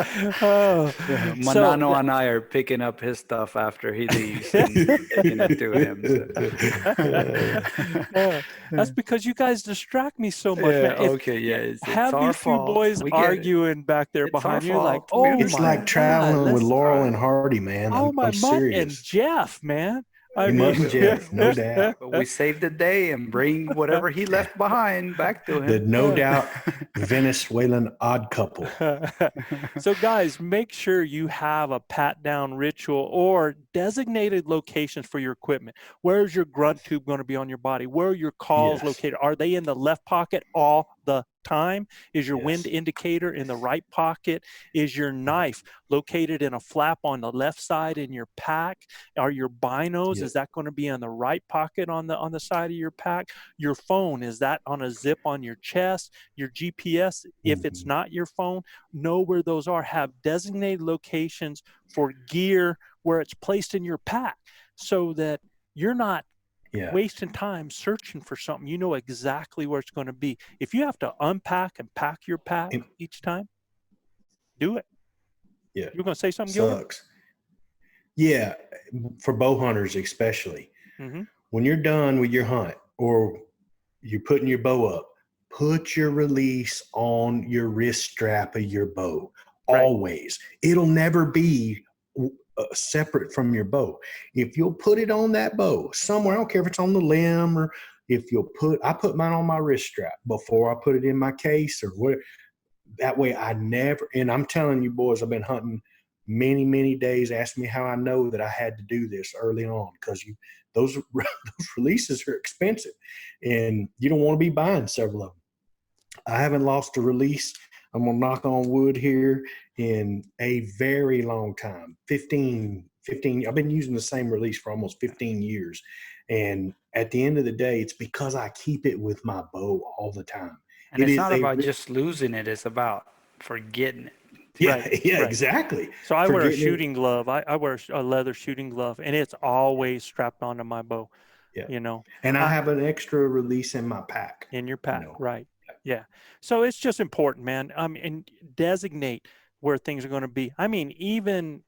Manano and I are picking up his stuff after he leaves and taking it to him. That's because you guys distract me so much. Man. It's have our these fault. two boys arguing back there behind you, like, it's like traveling with Laurel and Hardy, man. I'm serious. And Jeff, man. Jeff, no doubt. But we saved the day and bring whatever he left behind back to him. The no doubt Venezuelan odd couple. So guys, make sure you have a pat down ritual or designated locations for your equipment. Where's your grunt tube going to be on your body? Where are your calls located? Are they in the left pocket all the time? Is your wind indicator in the right pocket? Is your knife located in a flap on the left side in your pack? Are your binos, is that going to be in the right pocket on the side of your pack? Your phone, is that on a zip on your chest? Your GPS, if it's not your phone, know where those are. Have designated locations for gear where it's placed in your pack so that you're not wasting time searching for something. You know exactly where it's going to be. If you have to unpack and pack your pack each time, do it. Yeah. You're going to say something, Gilbert? Sucks. Yeah, for bow hunters especially. When you're done with your hunt or you're putting your bow up, put your release on your wrist strap of your bow. Always. It'll never be separate from your bow. If you'll put it on that bow somewhere, I don't care if it's on the limb or if you'll I put mine on my wrist strap before I put it in my case or what. That way I never, and I'm telling you boys, I've been hunting many days. Ask me how I know that I had to do this early on, because those releases are expensive and you don't want to be buying several of them. I haven't lost a release, I'm going to knock on wood here, in a very long time. 15, I've been using the same release for almost 15 years. And at the end of the day, it's because I keep it with my bow all the time. And it's not about just losing it, it's about forgetting it. Yeah, exactly. So I wear a shooting glove. I wear a leather shooting glove, and it's always strapped onto my bow. Yeah. You know. And I have an extra release in my pack. In your pack, right. Yeah. So it's just important, man. And designate where things are going to be. I mean, even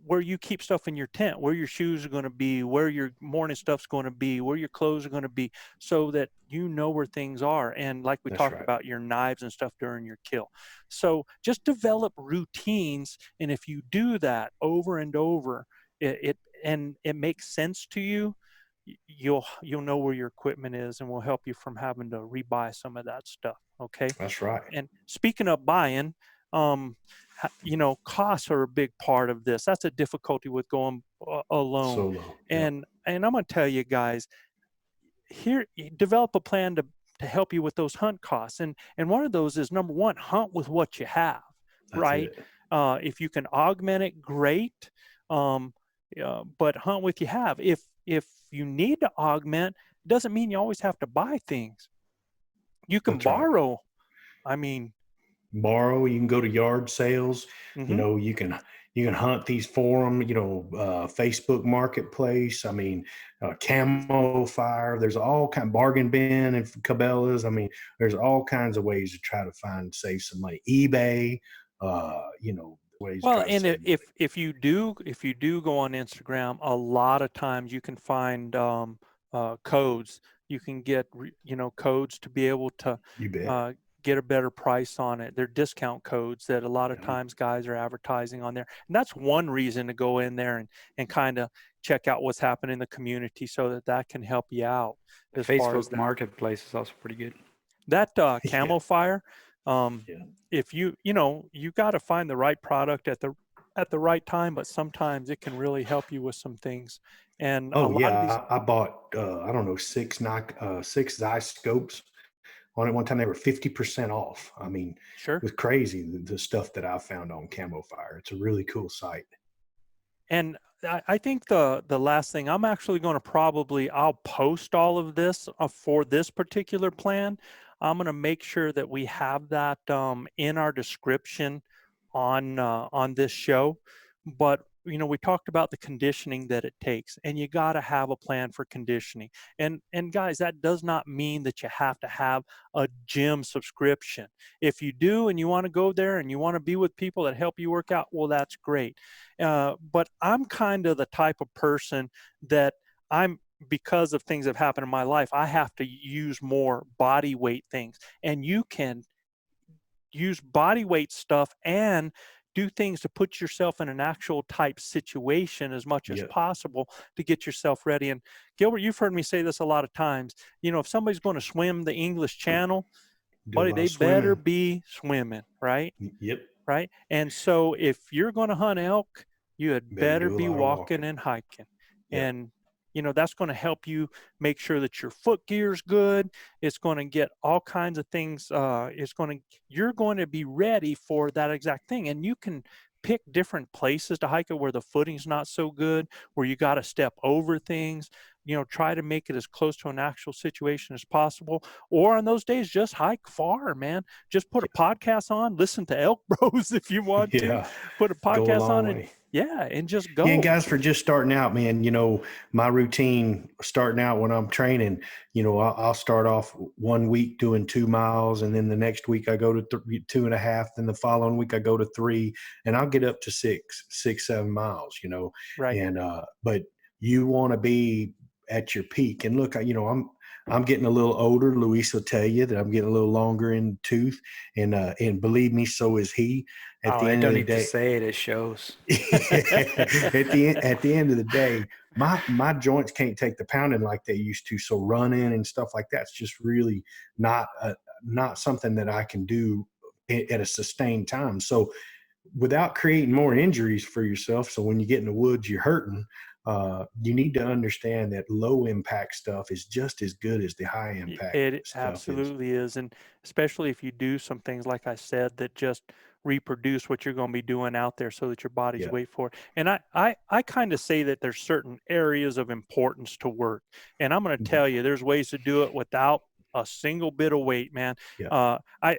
where you keep stuff in your tent, where your shoes are going to be, where your morning stuff's going to be, where your clothes are going to be, so that you know where things are. And like we talked about, your knives and stuff during your kill. So just develop routines. And if you do that over and over, it makes sense to you, you'll know where your equipment is, and will help you from having to rebuy some of that stuff. Okay. That's right. And speaking of buying, costs are a big part of this. That's a difficulty with going alone. Solo. And I'm going to tell you guys, here, develop a plan to help you with those hunt costs. And one of those is, number one, hunt with what you have. That's right. If you can augment it, great. But hunt with you have. If you need to augment, it doesn't mean you always have to buy things. You can borrow. Right. I mean, borrow. You can go to yard sales. You can hunt these for them. Facebook Marketplace. I mean, Camo Fire. There's all kind of bargain bin and Cabela's. I mean, there's all kinds of ways to try to save some money. eBay. Ways. Well, and if you do go on Instagram, a lot of times you can find codes. You can get codes to be able to get a better price on it. They're discount codes that a lot of times guys are advertising on there, and that's one reason to go in there and kind of check out what's happening in the community, so that can help you out. The Facebook Marketplace is also pretty good. That Camo Fire. If you got to find the right product at the right time, but sometimes it can really help you with some things. And I bought I don't know, six Zeiss scopes on it one time. They were 50% off. I mean, sure, it was crazy, the stuff that I found on Camo Fire. It's a really cool site. And I think the last thing, I'm actually going to I'll post all of this for this particular plan. I'm going to make sure that we have that in our description on this show. But, we talked about the conditioning that it takes, and you got to have a plan for conditioning. And guys, that does not mean that you have to have a gym subscription. If you do and you want to go there and you want to be with people that help you work out, well, that's great. But I'm kind of the type of person that because of things that have happened in my life, I have to use more body weight things. And you can use body weight stuff and do things to put yourself in an actual type situation as much as possible to get yourself ready. And Gilbert, you've heard me say this a lot of times. If somebody's going to swim the English Channel, buddy, they better be swimming, right? Yep. Right. And so if you're going to hunt elk, you had better be walking and hiking. Yep. And that's going to help you make sure that your foot gear is good. It's going to get all kinds of things. You're going to be ready for that exact thing. And you can pick different places to hike it where the footing's not so good, where you got to step over things. Try to make it as close to an actual situation as possible. Or on those days, just hike far, man. Just put a podcast on, listen to ElkBros if you want to. Put a podcast on and just go. Yeah, and guys, for just starting out, man, my routine starting out when I'm training, I'll start off 1 week doing 2 miles, and then the next week I go to 2.5, then the following week I go to 3, and I'll get up to 6, 7 miles, Right. And but you want to be at your peak. And look, I'm getting a little older. Luis will tell you that I'm getting a little longer in the tooth, and believe me, so is he. At the end of the day, to say it shows. At the end of the day, my joints can't take the pounding like they used to. So running and stuff like that's just really not something that I can do at a sustained time. So without creating more injuries for yourself, so when you get in the woods, you're hurting. You need to understand that low impact stuff is just as good as the high impact. It absolutely is. And especially if you do some things, like I said, that just reproduce what you're going to be doing out there so that your body's wait for it. And I kind of say that there's certain areas of importance to work. And I'm going to tell you, there's ways to do it without a single bit of weight, man.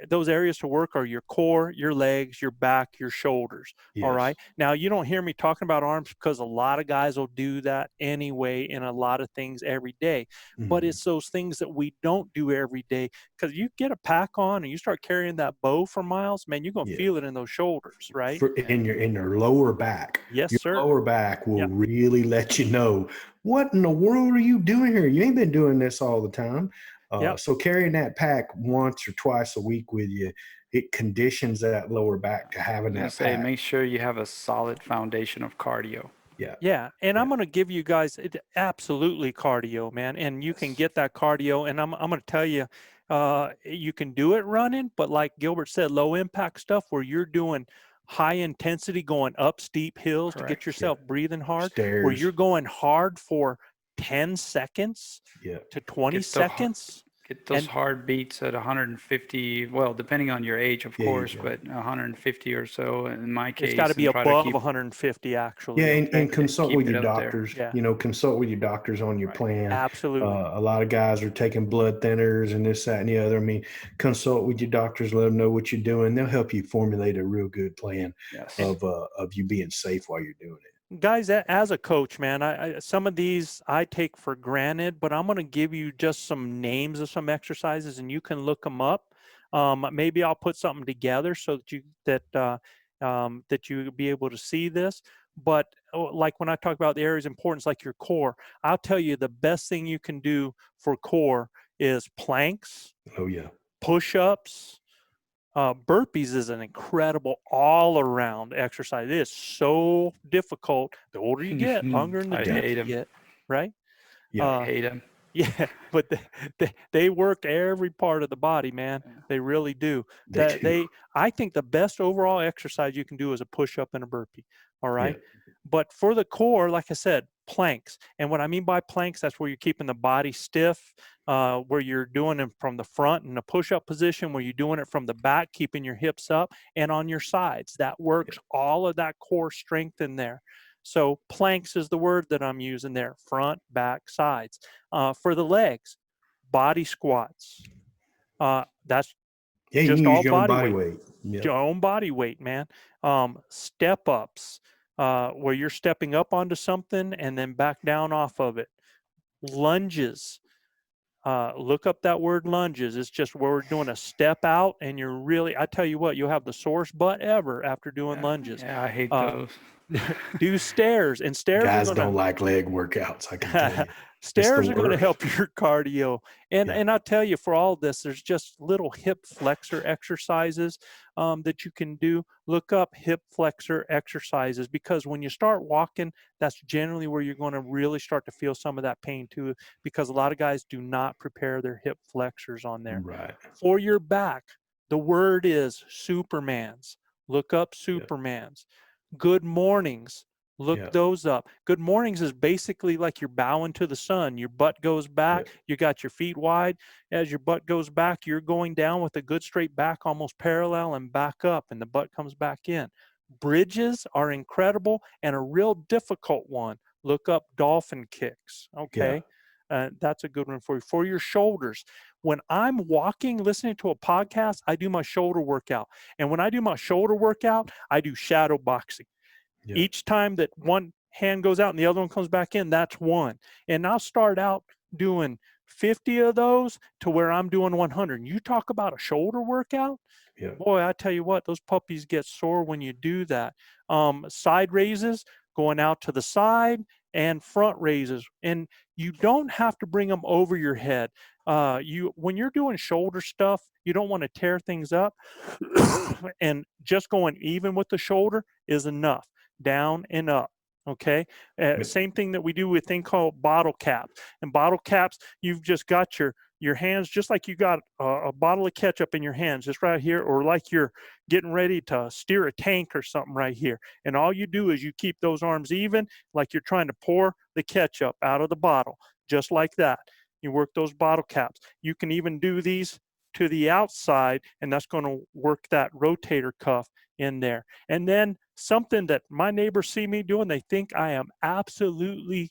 Those areas to work are your core, your legs, your back, your shoulders. All right. Now, you don't hear me talking about arms because a lot of guys will do that anyway in a lot of things every day. But it's those things that we don't do every day, because you get a pack on and you start carrying that bow for miles, man, you're going to feel it in those shoulders, right? In your lower back. Yes, your sir. Lower back will really let you know, what in the world are you doing here? You ain't been doing this all the time. So carrying that pack once or twice a week with you, it conditions that lower back to having that pack. Make sure you have a solid foundation of cardio. Yeah. And I'm going to give you guys absolutely cardio, man. And you can get that cardio. And I'm going to tell you, you can do it running, but like Gilbert said, low impact stuff where you're doing high intensity, going up steep hills to get yourself breathing hard, where you're going hard for 10 seconds to 20 seconds. Get those hard beats at 150, well, depending on your age, of course, but 150 or so in my case. It's got to be above 150, actually. Yeah, and consult with your doctors. Consult with your doctors on your plan. Absolutely. A lot of guys are taking blood thinners and this, that, and the other. I mean, consult with your doctors, let them know what you're doing. They'll help you formulate a real good plan of you being safe while you're doing it. Guys, as a coach, man, some of these I take for granted, but I'm going to give you just some names of some exercises, and you can look them up. Maybe I'll put something together so that you be able to see this. But like when I talk about the areas of importance, like your core, I'll tell you the best thing you can do for core is planks. Push-ups. Burpees is an incredible all-around exercise. It is so difficult. The older you get, longer in the day you get, right? I hate them. Yeah, but they work every part of the body, man. They really do. I think the best overall exercise you can do is a push-up and a burpee. All right. But for the core, like I said, planks. And what I mean by planks, that's where you're keeping the body stiff, where you're doing them from the front in a push-up position, where you're doing it from the back, keeping your hips up, and on your sides. That works all of that core strength in there. So planks is the word that I'm using there, front, back, sides. For the legs, body squats. That's just all body weight. Your own body weight, man. Step ups, where you're stepping up onto something and then back down off of it. Lunges. Look up that word lunges. It's just where we're doing a step out, and you're really, I tell you what, you'll have the sorest butt ever after doing lunges. Yeah, I hate those. Do stairs, and stairs. Guys don't like leg workouts, I can tell you. Stairs are going to help your cardio. And I'll tell you, for all this, there's just little hip flexor exercises that you can do. Look up hip flexor exercises, because when you start walking, that's generally where you're going to really start to feel some of that pain too, because a lot of guys do not prepare their hip flexors on there. Right. For your back, the word is Supermans. Look up Supermans. Good mornings. Look those up. Good mornings is basically like you're bowing to the sun. Your butt goes back. You got your feet wide. As your butt goes back, you're going down with a good straight back, almost parallel, and back up, and the butt comes back in. Bridges are incredible, and a real difficult one. Look up dolphin kicks. Okay. That's a good one for you. For your shoulders, when I'm walking, listening to a podcast, I do my shoulder workout. And when I do my shoulder workout, I do shadow boxing. Each time that one hand goes out and the other one comes back in, that's one. And I'll start out doing 50 of those to where I'm doing 100. And you talk about a shoulder workout, boy, I tell you what, those puppies get sore when you do that. Side raises, going out to the side, and front raises. And you don't have to bring them over your head. When you're doing shoulder stuff, you don't want to tear things up. And just going even with the shoulder is enough. Down and up. Okay. Same thing that we do with a thing called bottle caps. And bottle caps, you've just got your hands just like you got a bottle of ketchup in your hands, just right here, or like you're getting ready to steer a tank or something right here. And all you do is you keep those arms even, like you're trying to pour the ketchup out of the bottle, just like that. You work those bottle caps. You can even do these to the outside, and that's going to work that rotator cuff in there. And then something that my neighbors see me doing, they think I am absolutely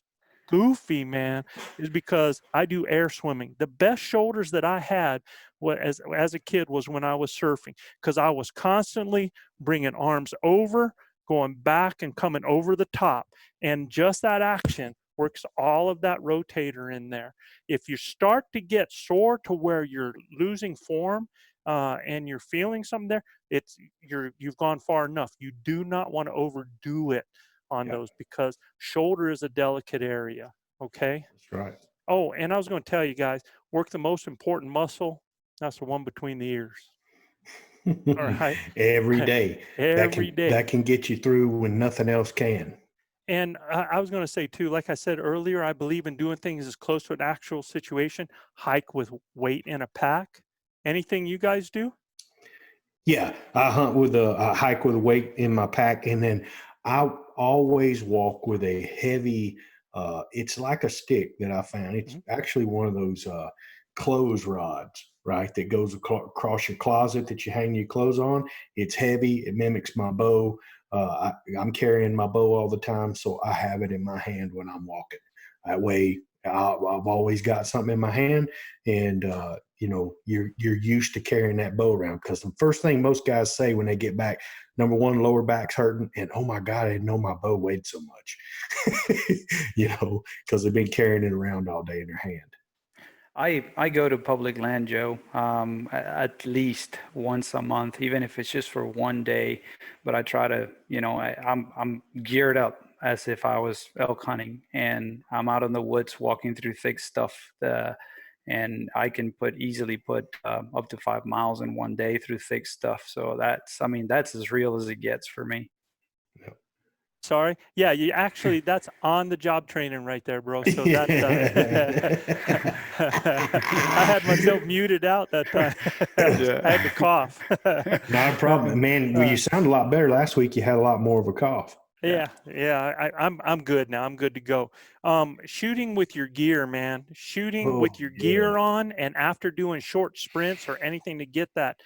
goofy, man, is because I do air swimming. The best shoulders that I had as a kid was when I was surfing, because I was constantly bringing arms over, going back and coming over the top. And just that action works all of that rotator in there. If you start to get sore to where you're losing form and you're feeling something there, you've gone far enough. You do not want to overdo it on those, because shoulder is a delicate area. Okay. That's right. Oh, and I was going to tell you guys, work the most important muscle. That's the one between the ears. All right. Every day. Every day. That can get you through when nothing else can. And I was going to say too, like I said earlier, I believe in doing things as close to an actual situation. Hike with weight in a pack. Anything you guys do? Yeah, I hunt with I hike with a weight in my pack, and then I always walk with a heavy. It's like a stick that I found. It's actually one of those clothes rods, right? That goes across your closet that you hang your clothes on. It's heavy. It mimics my bow. I'm carrying my bow all the time, so I have it in my hand when I'm walking. That way, I've always got something in my hand, and you're used to carrying that bow around, because the first thing most guys say when they get back, number one, lower back's hurting, and oh my God, I didn't know my bow weighed so much, because they've been carrying it around all day in their hand. I go to public land, Joe, at least once a month, even if it's just for one day. But I try to, I'm geared up as if I was elk hunting, and I'm out in the woods walking through thick stuff. And I can easily put up to 5 miles in one day through thick stuff. So that's as real as it gets for me. Yep. Sorry. Yeah, that's on the job training right there, bro. So that I had myself muted out that time. I had to cough. Not a problem, man. You sound a lot better. Last week you had a lot more of a cough. Yeah. I'm good now. I'm good to go. Shooting with your gear, man. Shooting with your gear on, and after doing short sprints or anything to get that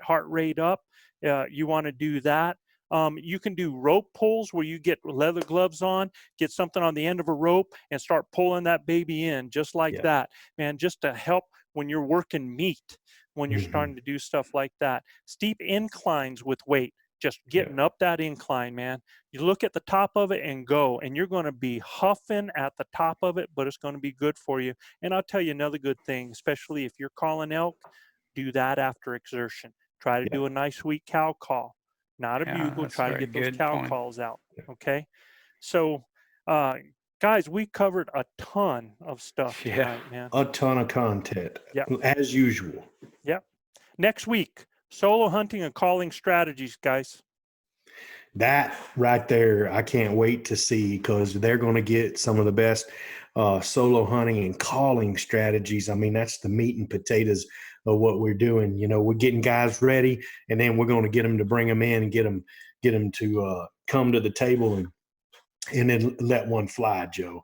heart rate up, you want to do that. You can do rope pulls where you get leather gloves on, get something on the end of a rope, and start pulling that baby in just like that, man, just to help when you're working meat, when you're starting to do stuff like that. Steep inclines with weight, just getting up that incline, man. You look at the top of it and go, and you're going to be huffing at the top of it, but it's going to be good for you. And I'll tell you another good thing, especially if you're calling elk, do that after exertion. Try to do a nice sweet cow call. Not a bugle, try to get those cow calls out, okay? So, guys, we covered a ton of stuff tonight, man. A ton of content, as usual. Yep. Next week, solo hunting and calling strategies, guys. That right there, I can't wait to see, because they're going to get some of the best solo hunting and calling strategies. I mean, that's the meat and potatoes of what we're doing. We're getting guys ready, and then we're going to get them to bring them in and get them to come to the table and then let one fly, Joe.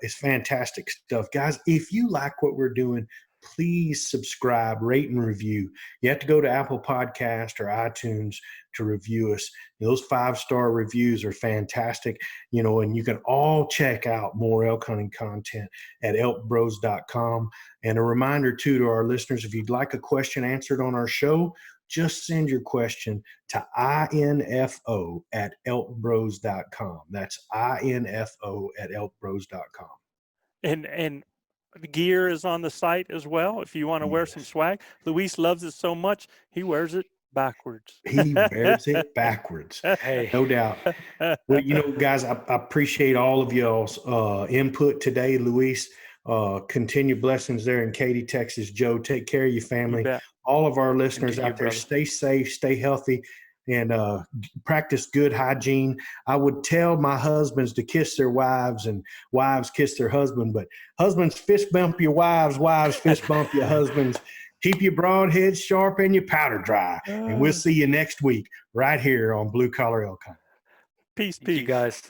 It's fantastic stuff. Guys, if you like what we're doing, please subscribe, rate, and review. You have to go to Apple Podcast or iTunes to review us. Those 5-star reviews are fantastic, and you can all check out more elk hunting content at ElkBros.com. And a reminder, too, to our listeners, if you'd like a question answered on our show, just send your question to info@elkbros.com. That's info@elkbros.com. And the gear is on the site as well. If you want to wear some swag, Luis loves it so much, he wears it backwards. He wears it backwards. Hey, no doubt. Well, guys, I appreciate all of y'all's input today. Luis, continue blessings there in Katy, Texas. Joe, take care of your family. All of our listeners out there, stay safe, stay healthy, and practice good hygiene. I would tell my husbands to kiss their wives and wives kiss their husband, but husbands fist bump your wives, wives fist bump your husbands. Keep your broadheads sharp and your powder dry. And we'll see you next week right here on Blue Collar Elk Hunting. Peace, you guys.